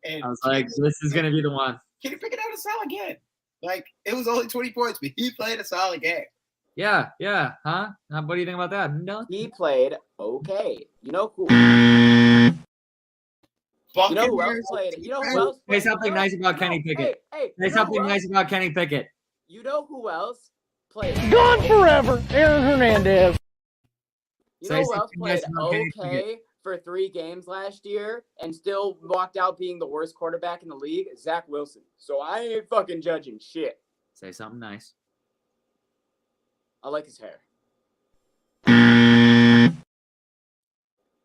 And I was like, this is going to be the one. Kenny Pickett had a solid game. Like, it was only 20 points, but he played a solid game. Yeah. Huh? What do you think about that? No? He played okay. You know who? You know who else played? You know who else? Say something nice about Kenny Pickett. Hey, Say something nice about Kenny Pickett. You know who else played? Gone forever, Aaron Hernandez. You know who Say else something played nice about Kenny okay for 3 games last year and still walked out being the worst quarterback in the league? Zach Wilson. So I ain't fucking judging shit. Say something nice. I like his hair.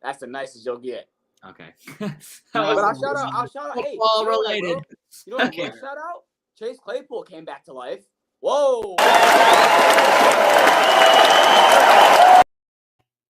That's the nicest you'll get. Okay. But I'll shout out. Hey, Football you know what, related. bro? You know what? Okay. Shout out. Chase Claypool came back to life. Whoa.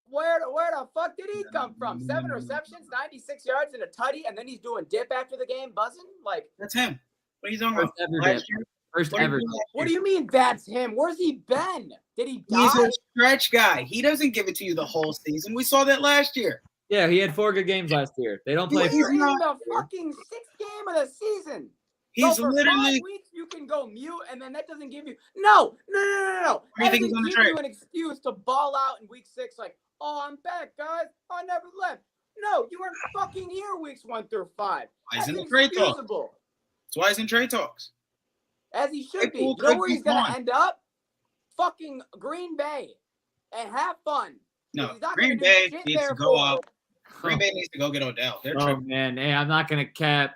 Where the fuck did he come from? 7 receptions, 96 yards, and a tutty, and then he's doing dip after the game, buzzing? Like, That's him. What are you talking about? First ever Last dip. year? First What are you ever. doing last what year? do you mean that's him? Where's he been? Did he die? He's a stretch guy. He doesn't give it to you the whole season. We saw that last year. Yeah, he had 4 good games last year. They don't play. He's in not- the fucking 6th game of the season. He's so for literally. 5 weeks you can go mute, and then that doesn't give you no. do you That think he's doesn't gonna give trade? you an excuse to ball out in week 6. Like, oh, I'm back, guys. I never left. No, you weren't fucking here weeks 1 through 5. Why he's That's in the trade talks. inexcusable. That's why he's in trade talks. As he should be. Claypool You know could where be he's gonna gone. end up? Fucking Green Bay, and have fun. No, He's not Green gonna do Bay shit needs there to go for out. him. Green Bay needs to go get Odell. They're Oh tripping. man, hey, I'm not gonna cap.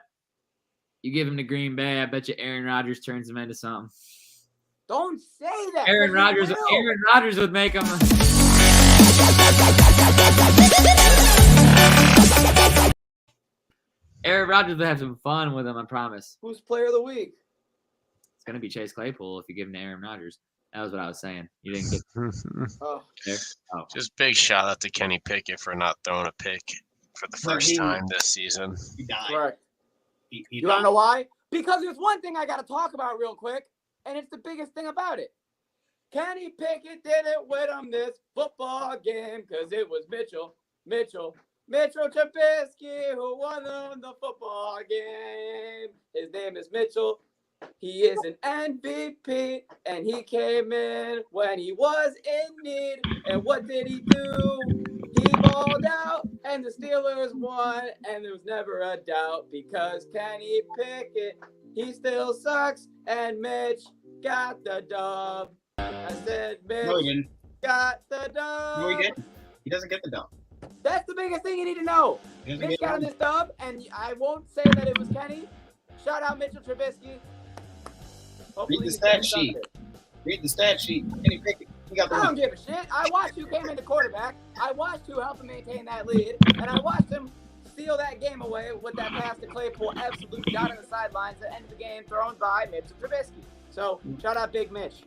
You give him to Green Bay, I bet you Aaron Rodgers turns him into something. Don't say that. Aaron 'cause he will. Rodgers would make him. Aaron Rodgers would have some fun with him, I promise. Who's player of the week? It's gonna be Chase Claypool if you give him to Aaron Rodgers. That was what I was saying. You didn't get Oh, there. Oh, Just big shout out to Kenny Pickett for not throwing a pick for the But first he- time this season. He died. correct. He You want to died. know why? Because there's one thing I got to talk about real quick, and it's the biggest thing about it. Kenny Pickett didn't win him this football game because it was Mitchell Trubisky who won them the football game. His name is Mitchell. He is an MVP, and he came in when he was in need. And what did he do? He balled out, and the Steelers won, and there was never a doubt because Kenny Pickett, he still sucks, and Mitch got the dub. I said Mitch No, he didn't. got the dub. No, he didn't. He doesn't get the dub. That's the biggest thing you need to know. He doesn't Mitch get got the him dub. this dub, and I won't say that it was Kenny. Shout out Mitchell Trubisky. Hopefully Read the he's stat getting sheet. something. Read the stat sheet. Kenny Pickett. He got the I don't win. give a shit. I watched who came into quarterback. I watched who helped him maintain that lead, and I watched him steal that game away with that pass to Claypool, absolute dot on the sidelines at the end of the game, thrown by Mitchell Trubisky. So shout out Big Mitch.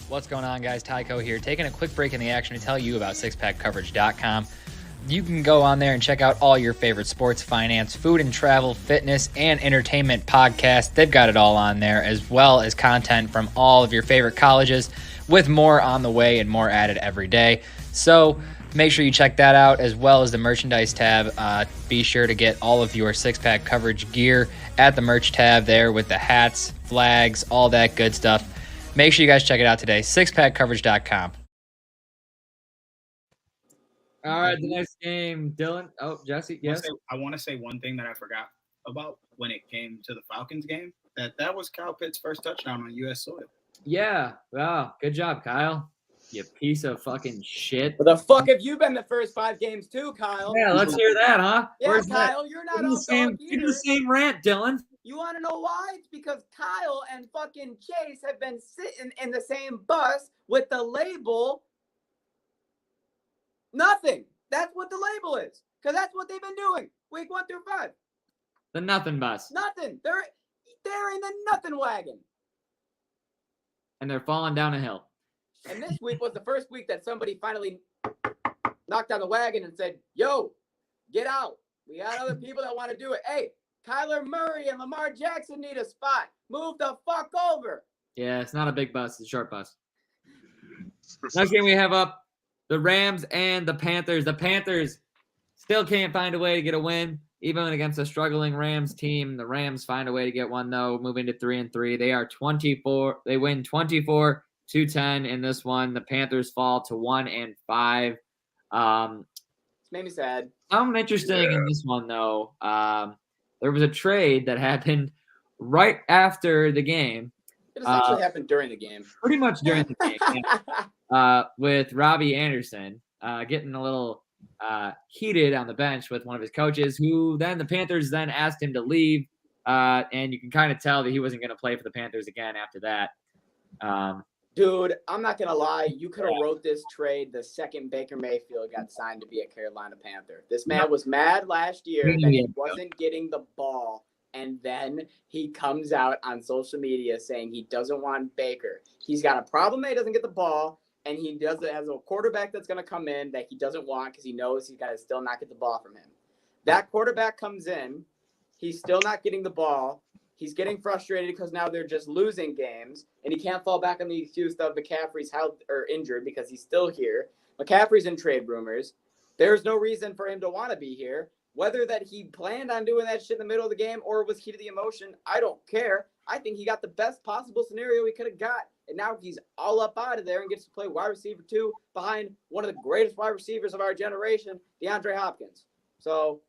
What's going on, guys? Tyco here, taking a quick break in the action to tell you about sixpackcoverage.com. you can go on there and check out all your favorite sports, finance, food and travel, fitness, and entertainment podcasts. They've got it all on there, as well as content from all of your favorite colleges, with more on the way and more added every day. So make sure you check that out, as well as the merchandise tab. Be sure to get all of your six-pack coverage gear at the merch tab there with the hats, flags, all that good stuff. Make sure you guys check it out today, sixpackcoverage.com. All right, the next game, Dylan. Oh, Jesse, yes. I want to say one thing that I forgot about when it came to the Falcons game. That was Kyle Pitts' first touchdown on U.S. soil. Yeah. Wow. Good job, Kyle. You piece of fucking shit. Where the fuck have you been the first 5 games too, Kyle? Yeah, let's hear that, huh? Yeah, Where's Kyle, that? you're not Give on the same, dog give either. the same rant, Dylan. You want to know why? It's because Kyle and fucking Chase have been sitting in the same bus with the label nothing. That's what the label is. Because that's what they've been doing week 1 through 5. The nothing bus. Nothing. They're in the nothing wagon. And they're falling down a hill. And this week was the first week that somebody finally knocked on the wagon and said, yo, get out. We got other people that want to do it. Hey, Kyler Murray and Lamar Jackson need a spot. Move the fuck over. Yeah, it's not a big bus. It's a short bus. Next game we have up, the Rams and the Panthers. The Panthers still can't find a way to get a win, even against a struggling Rams team. The Rams find a way to get one, though, moving to 3-3. They are 24. They win 24-10 in this one. The Panthers fall to 1-5. It's made me sad. Something interesting in this one, though. There was a trade that happened right after the game. It essentially happened during the game. Pretty much during the game. Yeah. With Robbie Anderson getting a little heated on the bench with one of his coaches, who then the Panthers then asked him to leave. And you can kind of tell that he wasn't going to play for the Panthers again after that. Dude, I'm not going to lie. You could have wrote this trade the second Baker Mayfield got signed to be a Carolina Panther. This man was mad last year that he wasn't getting the ball. And then he comes out on social media saying he doesn't want Baker. He's got a problem that he doesn't get the ball. And he has a quarterback that's going to come in that he doesn't want because he knows he's got to still not get the ball from him. That quarterback comes in. He's still not getting the ball. He's getting frustrated because now they're just losing games. And he can't fall back on the excuse of McCaffrey's health or injured because he's still here. McCaffrey's in trade rumors. There's no reason for him to want to be here. Whether that he planned on doing that shit in the middle of the game or was heat of the emotion, I don't care. I think he got the best possible scenario he could have got. And now he's all up out of there and gets to play wide receiver 2 behind one of the greatest wide receivers of our generation, DeAndre Hopkins. So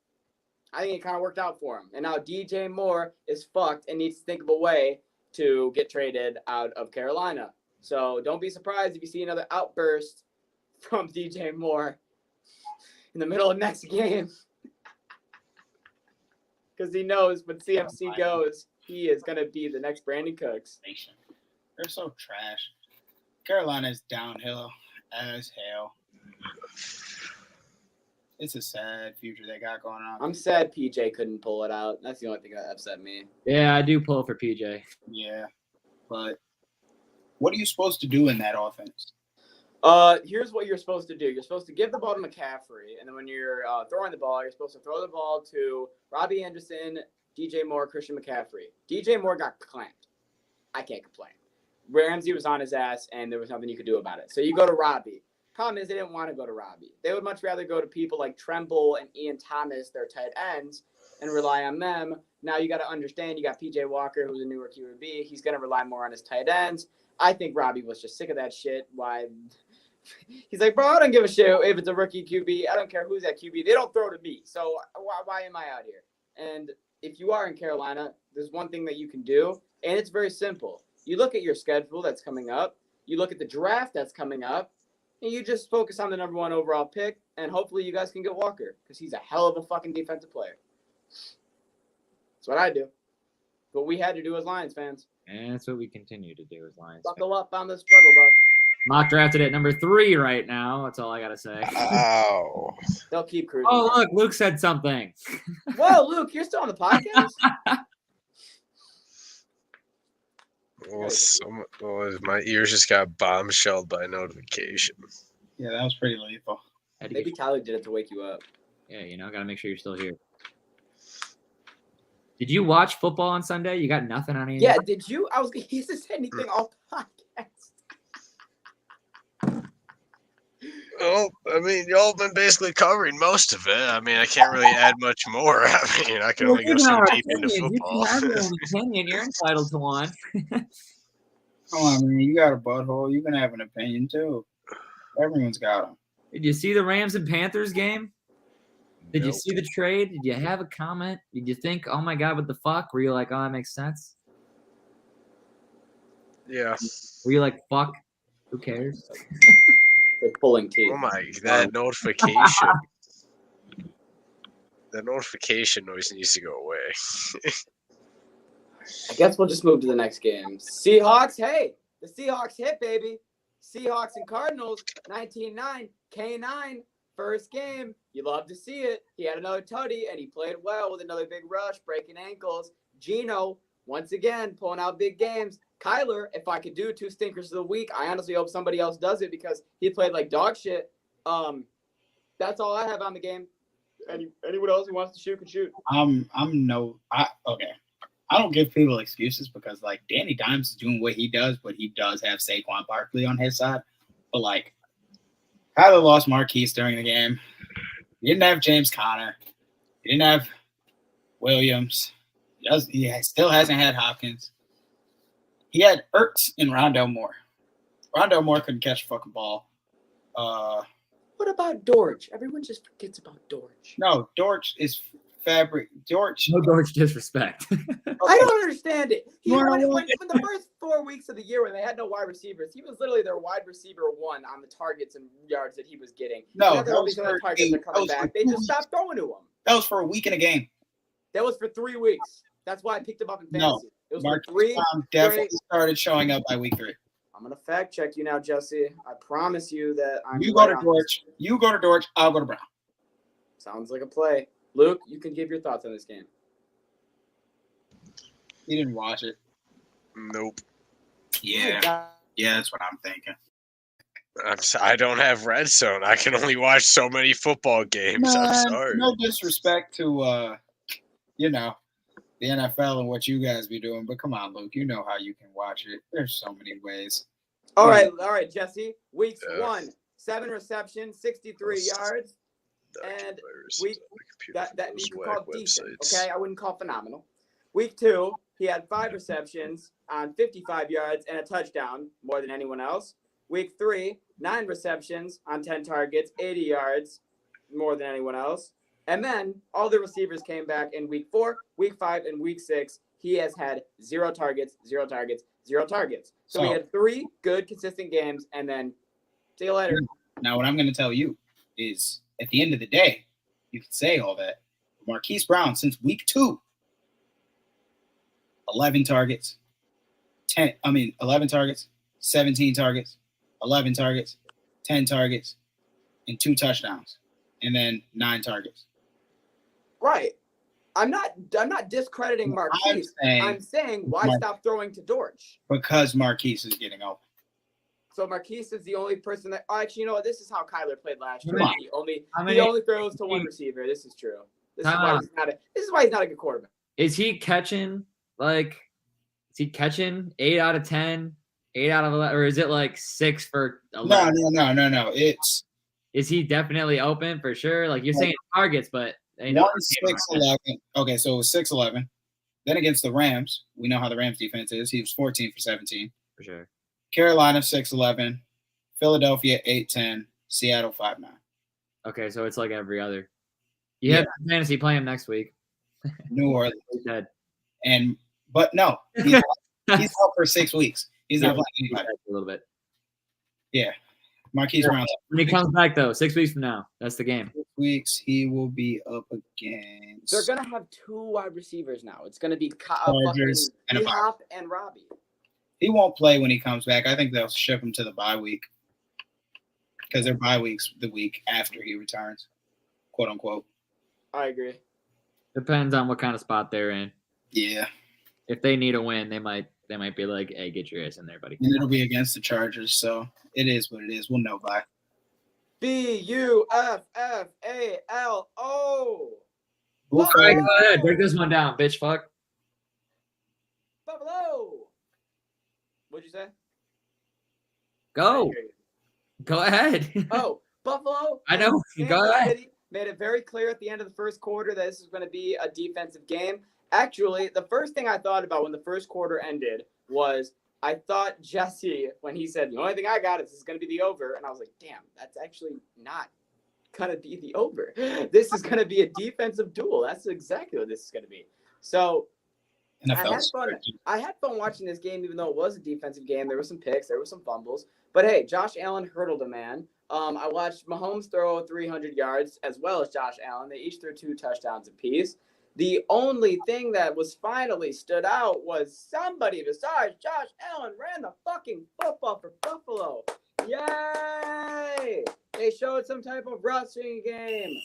I think it kind of worked out for him. And now DJ Moore is fucked and needs to think of a way to get traded out of Carolina. So don't be surprised if you see another outburst from DJ Moore in the middle of next game. Because he knows when CMC goes, he is going to be the next Brandon Cooks. They're so trash. Carolina's downhill as hell. It's a sad future they got going on. I'm sad PJ couldn't pull it out. That's the only thing that upset me. Yeah, I do pull for PJ. Yeah, but what are you supposed to do in that offense? Here's what you're supposed to do. You're supposed to give the ball to McCaffrey, and then when you're throwing the ball, you're supposed to throw the ball to Robbie Anderson, DJ Moore, Christian McCaffrey. DJ Moore got clamped. I can't complain. Ramsey was on his ass, and there was nothing you could do about it. So you go to Robbie. Problem is they didn't want to go to Robbie. They would much rather go to people like Tremble and Ian Thomas, their tight ends, and rely on them. Now you got to understand you got PJ Walker, who's a newer QB. He's going to rely more on his tight ends. I think Robbie was just sick of that shit. Why? He's like, bro, I don't give a shit if it's a rookie QB. I don't care who's that QB. They don't throw to me. So why am I out here? And if you are in Carolina, there's one thing that you can do, and it's very simple. You look at your schedule that's coming up. You look at the draft that's coming up, and you just focus on the number 1 overall pick, and hopefully you guys can get Walker because he's a hell of a fucking defensive player. That's what I do. What we had to do as Lions fans. And that's what we continue to do as Lions. Buckle up on the struggle bus. Mock drafted at number 3 right now. That's all I got to say. Ow. They'll keep cruising. Oh, look, Luke said something. Whoa, Luke, you're still on the podcast? My ears just got bombshelled by a notification. Yeah, that was pretty lethal. Had to Maybe get, Tyler did it to wake you up. yeah, gotta make sure you're still here. Did you watch football on Sunday? You got nothing on any? Yeah, did you? I was going to say anything off podcast. Well, I mean, y'all been basically covering most of it. I mean, I can't really add much more. I mean, I can only go so deep into football. You can have your own opinion. You're entitled to one. Come on, man. You got a butthole. You can have an opinion too. Everyone's got them. Did you see the Rams and Panthers game? Did you Nope. see the trade? Did you have a comment? Did you think, oh my God, what the fuck? Were you like, oh, that makes sense? Yeah. Were you like, fuck, who cares? Like pulling teeth. Oh my, that notification. That notification noise needs to go away. I guess we'll just move to the next game. Seahawks, hey, the Seahawks hit, baby. Seahawks and Cardinals, 19-9, K9, first game. You love to see it. He had another tutty, and he played well with another big rush, breaking ankles. Gino, once again, pulling out big games. Kyler, if I could do 2 stinkers of the week, I honestly hope somebody else does it because he played like dog shit. That's all I have on the game. Anyone else who wants to shoot can shoot. Okay. I don't give people excuses because like Danny Dimes is doing what he does, but he does have Saquon Barkley on his side. But like Kyler lost Marquise during the game. He didn't have James Conner. He didn't have Williams. He still hasn't had Hopkins. He had Ertz and Rondell Moore. Rondell Moore couldn't catch a fucking ball. What about Dortch? Everyone just forgets about Dortch. No, Dortch is fabric. Dortch. No Dortch disrespect. I don't understand it. You wanna When know the first 4 weeks of the year when they had no wide receivers, he was literally their wide receiver 1 on the targets and yards that he was getting. No, Now that all that was these other for targets are eight- coming that was for back. They just 2 stopped throwing to him. That was for a week in a game. That was for 3 weeks. That's why I picked him up in No, fantasy. It was Marquise for 3. Brown definitely started showing up by week 3. I'm gonna fact check you now, Jesse. I promise you that I'm. You right go to on Dortch. this. You go to Dortch. I'll go to Brown. Sounds like a play. Luke, you can give your thoughts on this game. You didn't watch it. Nope. Yeah, that's what I'm thinking. I don't have red zone. I can only watch so many football games. I'm sorry. No disrespect to the NFL and what you guys be doing, but come on, Luke. You know how you can watch it. There's so many ways. All right, Jesse. Weeks Yeah. 1, 7 receptions, 63 yards. And that you can call decent. Okay, I wouldn't call phenomenal. Week 2, he had 5 receptions on 55 yards and a touchdown, more than anyone else. Week 3, 9 receptions on 10 targets, 80 yards, more than anyone else. And then all the receivers came back in week 4, week 5, and week 6. He has had 0 targets, 0 targets, 0 targets. So we had 3 good, consistent games, and then see you later. Now, what I'm going to tell you is, at the end of the day, you can say all that. Marquise Brown, since week 2, 11 targets, 11 targets, 17 targets, 11 targets, 10 targets, and 2 touchdowns, and then 9 targets. Right. I'm not discrediting Marquise. I'm saying why stop throwing to Dortch? Because Marquise is getting open. So Marquise is the only person that actually, you know what? This is how Kyler played last year. Come on. He only throws to one receiver. This is true. This is why he's not a good quarterback. Is he catching 8 out of 10, 8 out of 11, or is it like 6 for 11? No. Is he definitely open for sure? Like you're saying targets, but they 6-11. Okay, so it was 6-11. Then against the Rams, we know how the Rams defense is. He was 14 for 17. for sure. Carolina 6-11. Philadelphia 8-10. Seattle 5-9. Okay, so it's like every other. You have fantasy play him next week. New Orleans. He's dead. But no, he's out for 6 weeks. He's not playing anybody. A little bit. Yeah. Marquise Brown. When he comes back though, 6 weeks from now, that's the game. 6 weeks, he will be up against. They're gonna have 2 wide receivers now. It's gonna be Chargers and Hop and Robbie. He won't play when he comes back. I think they'll ship him to the bye week because their bye week's the week after he returns, quote unquote. I agree. Depends on what kind of spot they're in. Yeah, If they need a win, they might be like, "Hey, get your ass in there, buddy." and it'll be against the Chargers, so it is what it is. We'll know by. Buffalo. All right, go ahead. Break this one down, bitch. Fuck. Buffalo. What'd you say? Go. Go ahead. Oh, Buffalo. I know. Kansas Go ahead. City made it very clear at the end of the first quarter that this is going to be a defensive game. Actually, the first thing I thought about when the first quarter ended was I thought Jesse, when he said, the only thing I got is this is going to be the over. And I was like, damn, that's actually not going to be the over. This is going to be a defensive duel. That's exactly what this is going to be. So I had fun watching this game, even though it was a defensive game. There were some picks. There were some fumbles. But, hey, Josh Allen hurdled a man. I watched Mahomes throw 300 yards as well as Josh Allen. They each threw 2 touchdowns apiece. The only thing that was finally stood out was somebody besides Josh Allen ran the fucking football for Buffalo. Yay! They showed some type of rushing game.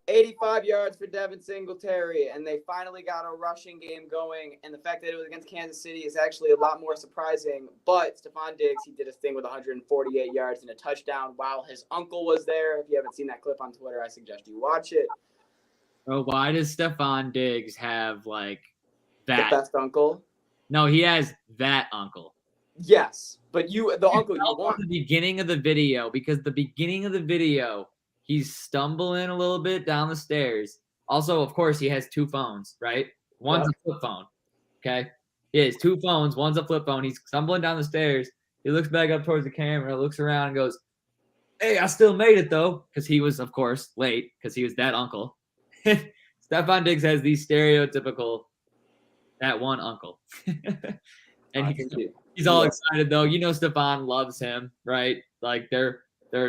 85 yards for Devin Singletary, and they finally got a rushing game going. And the fact that it was against Kansas City is actually a lot more surprising. But Stephon Diggs, he did his thing with 148 yards and a touchdown while his uncle was there. If you haven't seen that clip on Twitter, I suggest you watch it. Oh, why does Stephon Diggs have like that? The best uncle? No, he has that uncle. Yes, but the uncle you want. The beginning of the video, because the beginning of the video, he's stumbling a little bit down the stairs. Also, of course, he has 2 phones, right? One's a flip phone. Okay. He has 2 phones. One's a flip phone. He's stumbling down the stairs. He looks back up towards the camera, looks around, and goes, "Hey, I still made it, though." Because he was, of course, late because he was that uncle. Stephon Diggs has the stereotypical that one uncle. And he's all excited, though. You know Stephon loves him, right? Like, they're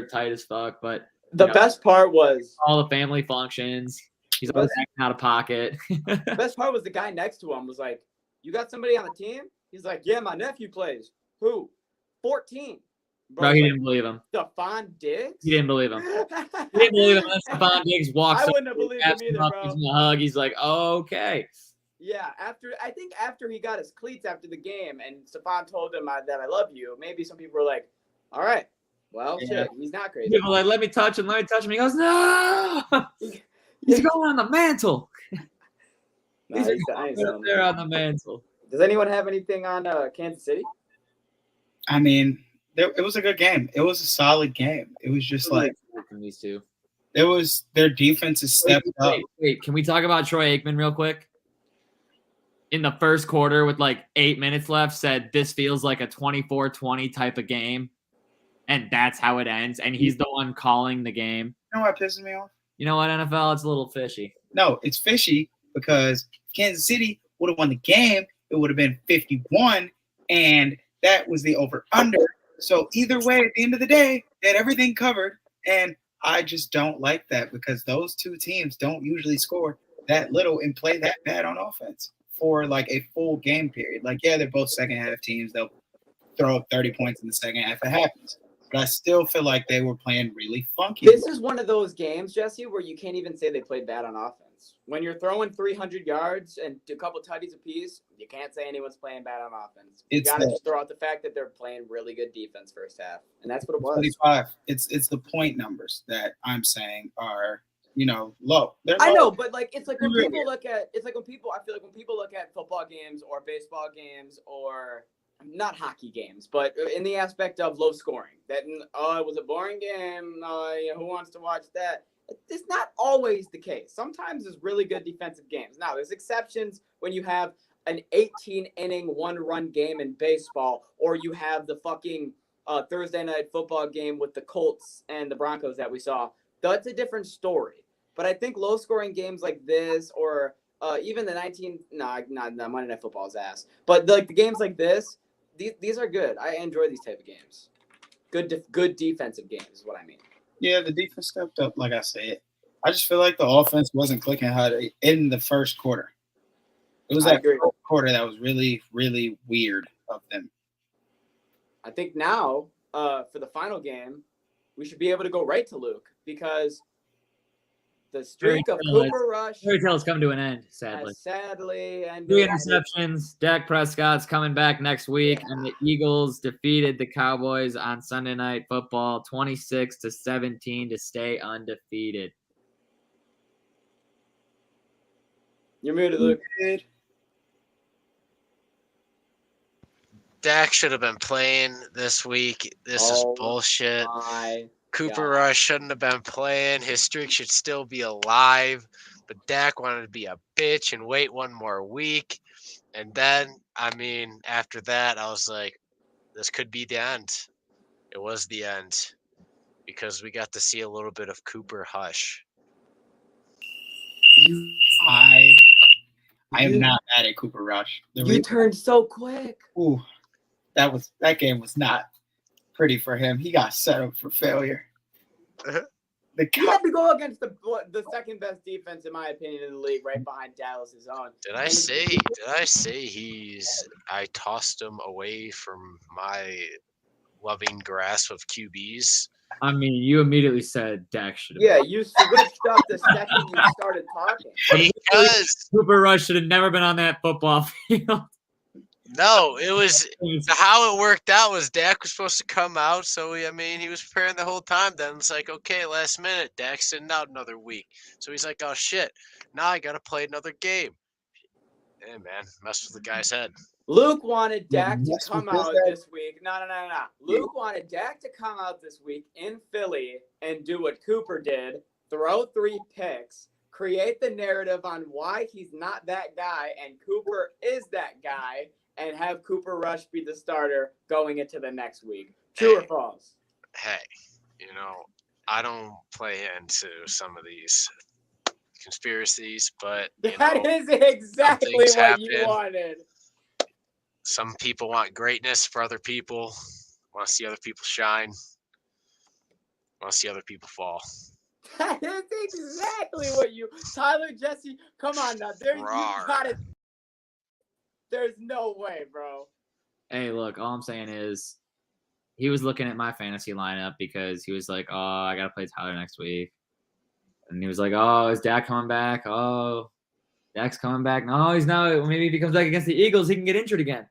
tight as fuck, but the best part was all the family functions. He's always acting out of pocket. The best part was the guy next to him was like, "You got somebody on the team?" He's like, "Yeah, my nephew plays." "Who?" 14. Bro, he didn't believe him. Stephon Diggs? He didn't believe him. He didn't believe him. Stephon Diggs walks I wouldn't have believed him either, bro. Gives him a hug. He's like, "Oh, okay." Yeah, after he got his cleats after the game and Stephon told him that I love you, maybe some people were like, all right, well, shit, he's not crazy. People are like, let me touch him. He goes, "No, he's going on the mantle." He's there on the mantle. Does anyone have anything on Kansas City? I mean, it was a good game. It was a solid game. It was just like from these two. It was their defense has stepped up. Wait, can we talk about Troy Aikman real quick? In the first quarter with like 8 minutes left, said this feels like a 24-20 type of game. And that's how it ends. And he's the one calling the game. You know what pisses me off? You know what, NFL? It's a little fishy. No, it's fishy because if Kansas City would have won the game, it would have been 51, and that was the over-under. So either way, at the end of the day, they had everything covered, and I just don't like that because those two teams don't usually score that little and play that bad on offense for like a full game period. Like, yeah, they're both second-half teams. They'll throw up 30 points in the second half. It happens. But I still feel like they were playing really funky. This is one of those games, Jesse, where you can't even say they played bad on offense. When you're throwing 300 yards and a couple tutties apiece, you can't say anyone's playing bad on offense. You got to just throw out the fact that they're playing really good defense first half, and that's what it was. 25. It's the point numbers that I'm saying are, low. They're low. I know, but like it's like when people look at I feel like when people look at football games or baseball games or not hockey games, but in the aspect of low scoring, that it was a boring game. Who wants to watch that? It's not always the case. Sometimes there's really good defensive games. Now, there's exceptions when you have an 18-inning one-run game in baseball, or you have the fucking Thursday night football game with the Colts and the Broncos that we saw. That's a different story. But I think low-scoring games like this, or even the Monday Night Football's ass. But like the games like this, these are good. I enjoy these type of games. Good defensive games is what I mean. Yeah, the defense stepped up, like I said. I just feel like the offense wasn't clicking in the first quarter. It was that first quarter that was really, really weird of them. I think now, for the final game, we should be able to go right to Luke because The streak of Cooper Rush Fairy tale's come to an end, sadly. has sadly ended. 3 interceptions. Dak Prescott's coming back next week, and the Eagles defeated the Cowboys on Sunday Night Football 26-17 to stay undefeated. You're muted, Luke. Dak should have been playing this week. This is bullshit. Cooper Rush shouldn't have been playing. His streak should still be alive. But Dak wanted to be a bitch and wait one more week. And then, I mean, after that, I was like, this could be the end. It was the end. Because we got to see a little bit of Cooper Hush. I am not mad at Cooper Rush. You turned so quick. Ooh, that game was not pretty for him. He got set up for failure. He had to go against the second best defense, in my opinion, in the league, right behind Dallas's own. Did I say I tossed him away from my loving grasp of QBs? I mean, you immediately said Dak should have. Yeah, you switched up the second you started talking. Because Cooper Rush should have never been on that football field. No, it was how it worked out was Dak was supposed to come out. So, he was preparing the whole time. Then it's like, okay, last minute, Dak's sitting out another week. So he's like, oh, shit, now I got to play another game. Hey, man, mess with the guy's head. Luke wanted Dak to come out this week. No. Luke wanted Dak to come out this week in Philly and do what Cooper did, throw 3 picks, create the narrative on why he's not that guy and Cooper is that guy, and have Cooper Rush be the starter going into the next week. True or false? Hey, I don't play into some of these conspiracies, but that is exactly what you wanted. Some people want greatness for other people, want to see other people shine, want to see other people fall. That is exactly what you... Tyler, Jesse, come on now. There's no way, bro. Hey, look, all I'm saying is he was looking at my fantasy lineup because he was like, oh, I got to play Tyler next week. And he was like, oh, is Dak coming back? Oh, Dak's coming back. No, he's not. Maybe if he comes back against the Eagles, he can get injured again.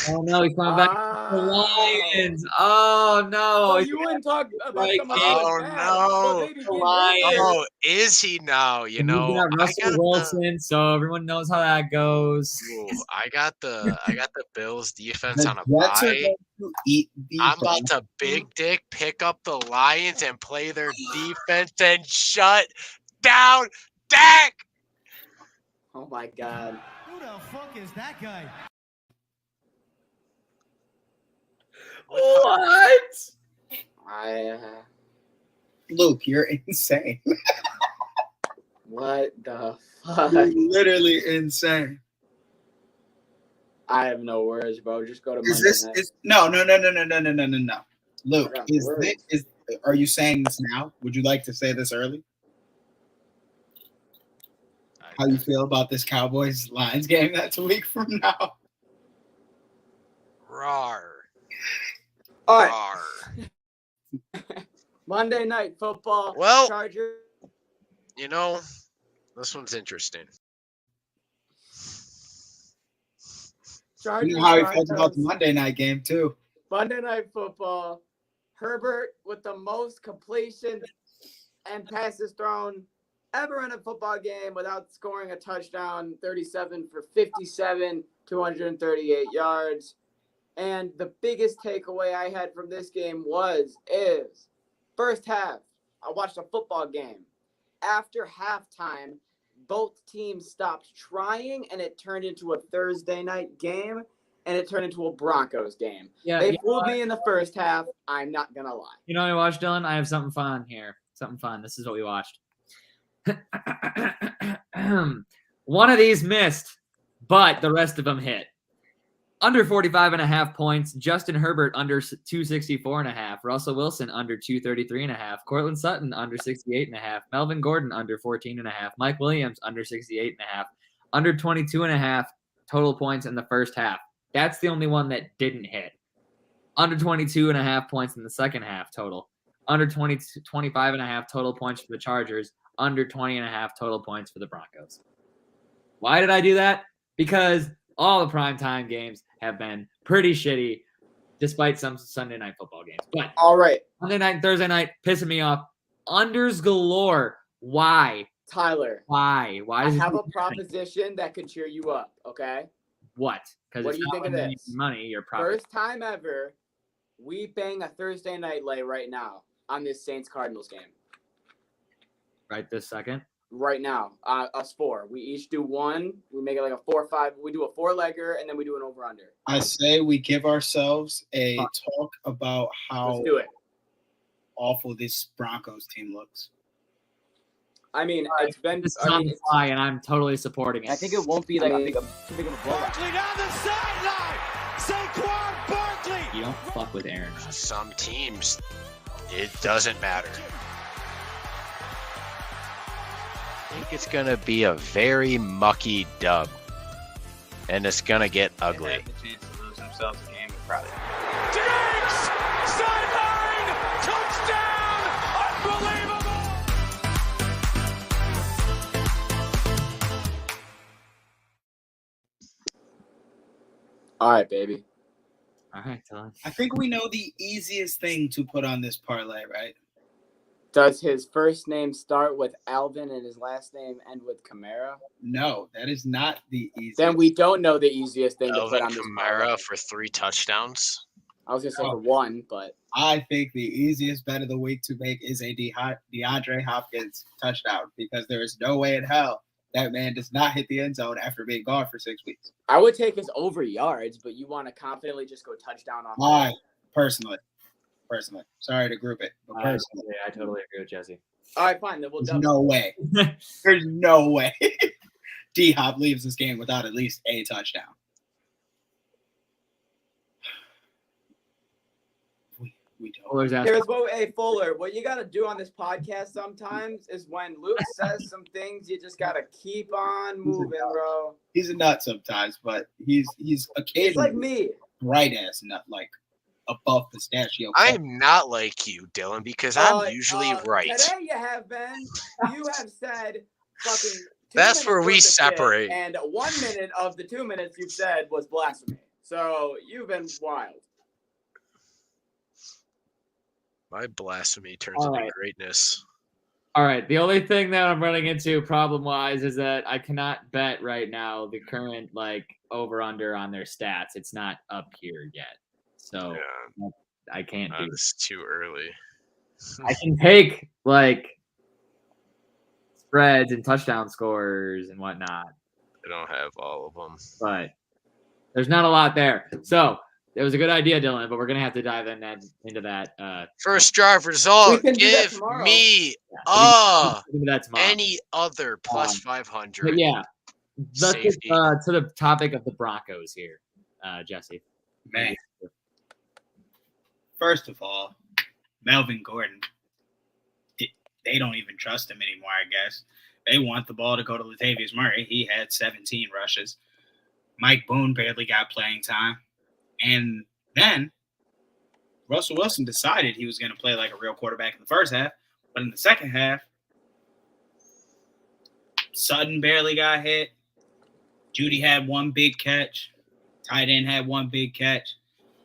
Oh, no, he's coming back against the Lions. Oh, no. So you wouldn't talk about someone the Lions. Oh, is he now? You got Russell Wilson, so everyone knows how that goes. Ooh, I got the Bills defense on a bye. I'm about to big dick pick up the Lions and play their defense and shut down Dak. Oh my God. Who the fuck is that guy? What? Luke, you're insane. What the fuck? You're literally insane. I have no words, bro. Just go to Monday night. No. Luke, are you saying this now? Would you like to say this early? How you feel about this Cowboys-Lions game that's a week from now? Rawr. All right. Monday Night Football. Well, Chargers. This one's interesting. Chargers, you know how he felt about the Monday night game, too. Monday Night Football. Herbert with the most completions and passes thrown ever in a football game without scoring a touchdown. 37 for 57, 238 yards. And the biggest takeaway I had from this game is first half, I watched a football game. After halftime, both teams stopped trying, and it turned into a Thursday night game, and it turned into a Broncos game. Yeah, they fooled me in the first half. I'm not going to lie. You know what I watched, Dylan? I have something fun here. Something fun. This is what we watched. One of these missed, but the rest of them hit. Under 45.5 points, Justin Herbert under 264.5, Russell Wilson under 233.5, Cortland Sutton under 68.5, Melvin Gordon under 14.5, Mike Williams under 68.5, under 22.5 total points in the first half. That's the only one that didn't hit. Under 22.5 points in the second half total. Under 25.5 total points for the Chargers. under 20.5 total points for the Broncos. Why did I do that? Because all the primetime games have been pretty shitty, despite some Sunday night football games. But All right, Monday night and Thursday night, pissing me off. Unders galore. Why? Tyler. Why? Why I does it have do a proposition that could cheer you up, okay? what? Because What do you think of this? Money, you're probably First time ever, we bang a Thursday night lay right now on this Saints-Cardinals game. right this second. Right now, us four. We each do one. We make it like a 4-5. We do a 4-legger, and then we do an over-under. I say we give ourselves a talk about how Let's do it. awful this Broncos team looks. I mean, it's been. This is I on mean, the fly, and I'm totally supporting it. I think it won't be like too big of a blowout. Barkley down the sideline. Saquon Barkley. You don't fuck with Aaron. Some teams, it doesn't matter. I think it's going to be a very mucky dub. And it's going to get ugly. They have the chance to lose themselves a game, probably. Diggs! Sideline! Touchdown! Unbelievable! All right, baby. All right, Dylan. I think we know the easiest thing to put on this parlay, right? Does his first name start with Alvin and his last name end with Kamara? No, that is not the easiest. Then we don't know the easiest thing to put Elvin on this parlay. Kamara for 3 touchdowns. I was gonna say for one, but I think the easiest bet of the week to make is a DeAndre Hopkins touchdown because there is no way in hell that man does not hit the end zone after being gone for 6 weeks. I would take his over yards. But you want to confidently just go touchdown off. I personally, sorry to group it, but I personally, totally agree with Jesse. All right, fine. Then we'll there's double. no way. There's no way D Hop leaves this game without at least a touchdown. We don't. Fuller's asking. Here's what, hey Fuller, what you gotta do on this podcast sometimes is when Luke says some things, you just gotta keep on moving, bro. He's a nut sometimes, but he's It's occasionally like me. bright ass nut, like above pistachio. I am not like you, Dylan, because I'm usually right. Today you have been. You have said fucking. 2 That's where minutes we worth of shit, separate. And 1 minute of the 2 minutes you've said was blasphemy. So you've been wild. My blasphemy turns All into right. greatness. All right. The only thing that I'm running into problem-wise is that I cannot bet right now the current over/under on their stats. It's not up here yet, so Yeah, I can't do. it's too early. I can take spreads and touchdown scores and whatnot, I don't have all of them. but there's not a lot there. So it was a good idea, Dylan, but we're gonna have to dive into that. First drive result. We can do that Give tomorrow. me We can do that tomorrow. any other plus 500. But yeah, let's get Safety. to the topic of the Broncos here, Jesse. Man. First of all, Melvin Gordon, they don't even trust him anymore, I guess. They want the ball to go to Latavius Murray. He had 17 rushes. Mike Boone barely got playing time. And then Russell Wilson decided he was going to play like a real quarterback in the first half. But in the second half, Sutton barely got hit. Judy had one big catch. Tight end had one big catch.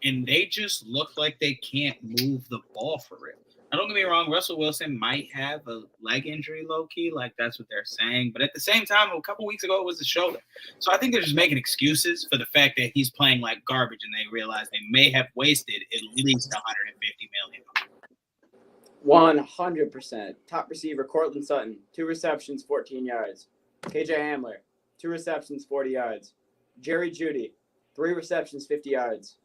And they just look like they can't move the ball for real. Now, don't get me wrong, Russell Wilson might have a leg injury low-key, like that's what they're saying. But at the same time, a couple weeks ago, it was the shoulder. So I think they're just making excuses for the fact that he's playing like garbage, and they realize they may have wasted at least $150 million. 100%. Top receiver, Cortland Sutton. 2 receptions, 14 yards. KJ Hamler. 2 receptions, 40 yards. Jerry Jeudy. 3 receptions, 50 yards.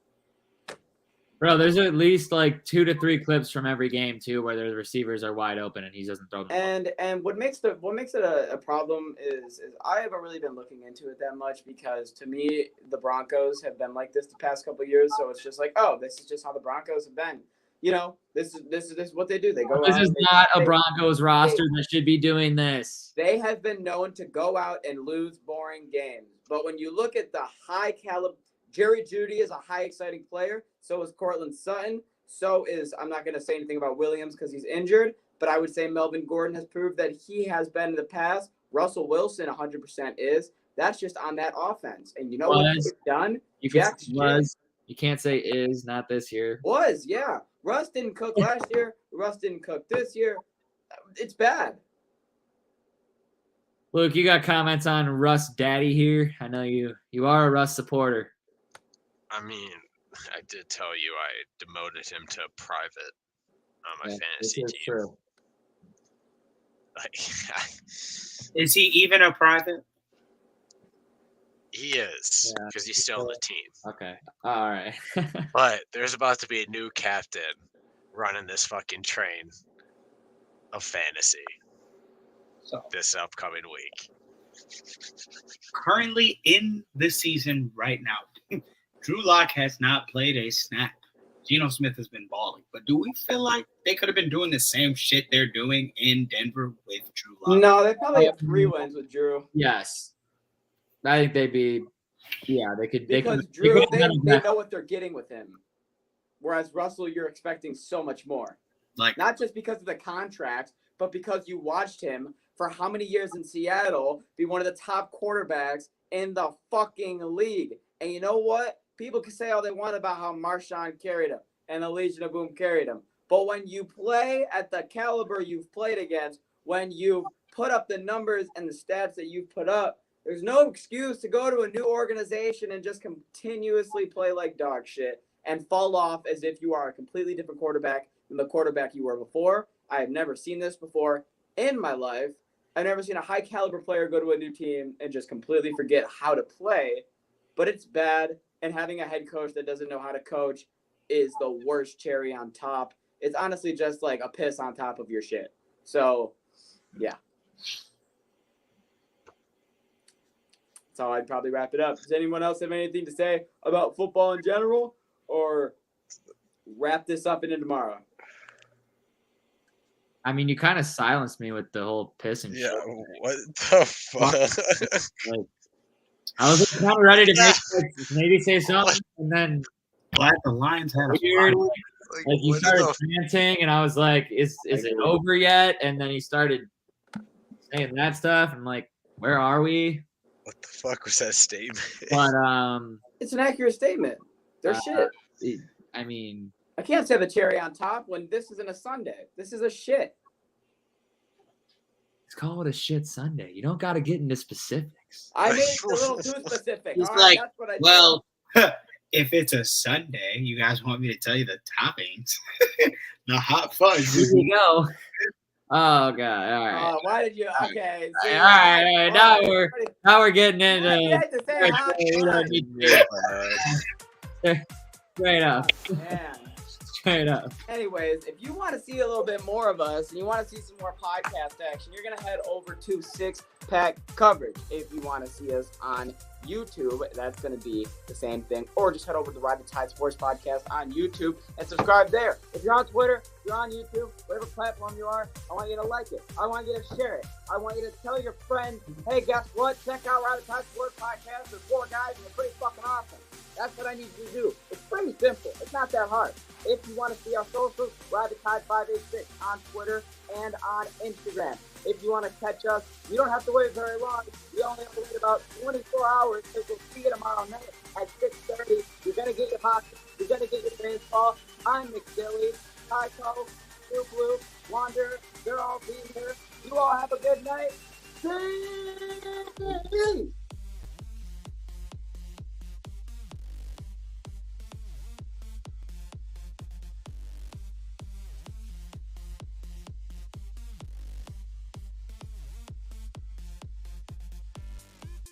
Bro, there's at least 2 to 3 clips from every game too, where the receivers are wide open and he doesn't throw them. And what makes it a problem is I haven't really been looking into it that much because to me the Broncos have been like this the past couple of years, so it's just like, oh, this is just how the Broncos have been. You know, this is what they do. They go. This out is not a Broncos roster that should be doing this. They have been known to go out and lose boring games, but when you look at the high caliber, Jerry Jeudy is a high exciting player. So is Cortland Sutton. So is, I'm not going to say anything about Williams because he's injured, but I would say Melvin Gordon has proved that he has been in the past. Russell Wilson 100% is. That's just on that offense. And you know what they've done? You can't say is, not this year. Was, yeah. Russ didn't cook last year. Russ didn't cook this year. It's bad. Luke, you got comments on Russ Daddy here? I know you are a Russ supporter. I mean, I did tell you I demoted him to private on my fantasy team. True. Like, is he even a private? He is, because he's still on the team. Okay. All right. But there's about to be a new captain running this fucking train of fantasy this upcoming week. Currently in the season right now, Drew Lock has not played a snap. Geno Smith has been balling. But do we feel like they could have been doing the same shit they're doing in Denver with Drew Lock? No, they probably have 3 wins with Drew. Yes. I think they'd be, they could. Because Drew, they know what they're getting with him. Whereas Russell, you're expecting so much more. Like, not just because of the contract, but because you watched him for how many years in Seattle be one of the top quarterbacks in the fucking league. And you know what? People can say all they want about how Marshawn carried him and the Legion of Boom carried him. But when you play at the caliber you've played against, when you put up the numbers and the stats that you've put up, there's no excuse to go to a new organization and just continuously play like dog shit and fall off as if you are a completely different quarterback than the quarterback you were before. I have never seen this before in my life. I've never seen a high caliber player go to a new team and just completely forget how to play. But it's bad. And having a head coach that doesn't know how to coach is the worst cherry on top. It's honestly just like a piss on top of your shit. So, yeah. That's how I'd probably wrap it up. Does anyone else have anything to say about football in general, or wrap this up into tomorrow? I mean, you kind of silenced me with the whole piss and shit. Yeah, what the fuck? Like, I was kind of ready to maybe say something, and then glad the Lions had a weird. Like you started chanting, and I was like, "Is it over yet?" And then he started saying that stuff. I'm like, "Where are we?" What the fuck was that statement? But it's an accurate statement. They're shit. I mean, I can't say the cherry on top when this isn't a Sunday. This is a shit. Let's call it a shit Sunday. You don't got to get into specifics. I made it a little too specific. It's all like, right, that's what I well, if it's a Sunday, you guys want me to tell you the toppings? The hot fudge. Here you go. Oh god! All right. Why did you? Okay. All right. Now we're getting into. You had to say hot fudge. Straight up. Man. Straight up. Anyways, if you want to see a little bit more of us and you want to see some more podcast action, you're going to head over to Six Pack Coverage. If you want to see us on YouTube, that's going to be the same thing. Or just head over to the Ride the Tide Sports Podcast on YouTube and subscribe there. If you're on Twitter, you're on YouTube, whatever platform you are, I want you to like it. I want you to share it. I want you to tell your friends, hey, guess what? Check out Ride the Tide Sports Podcast. There's 4 guys and they're pretty fucking awesome. That's what I need you to do. It's pretty simple. It's not that hard. If you want to see our socials, Ride the Tide 586 on Twitter and on Instagram. If you want to catch us, you don't have to wait very long. You only have to wait about 24 hours because we'll see you tomorrow night at 6:30. You're going to get your hockey. You're going to get your baseball. I'm McDilly, Tyco, Blue Blue, Wander. They're all being here. You all have a good night. See you.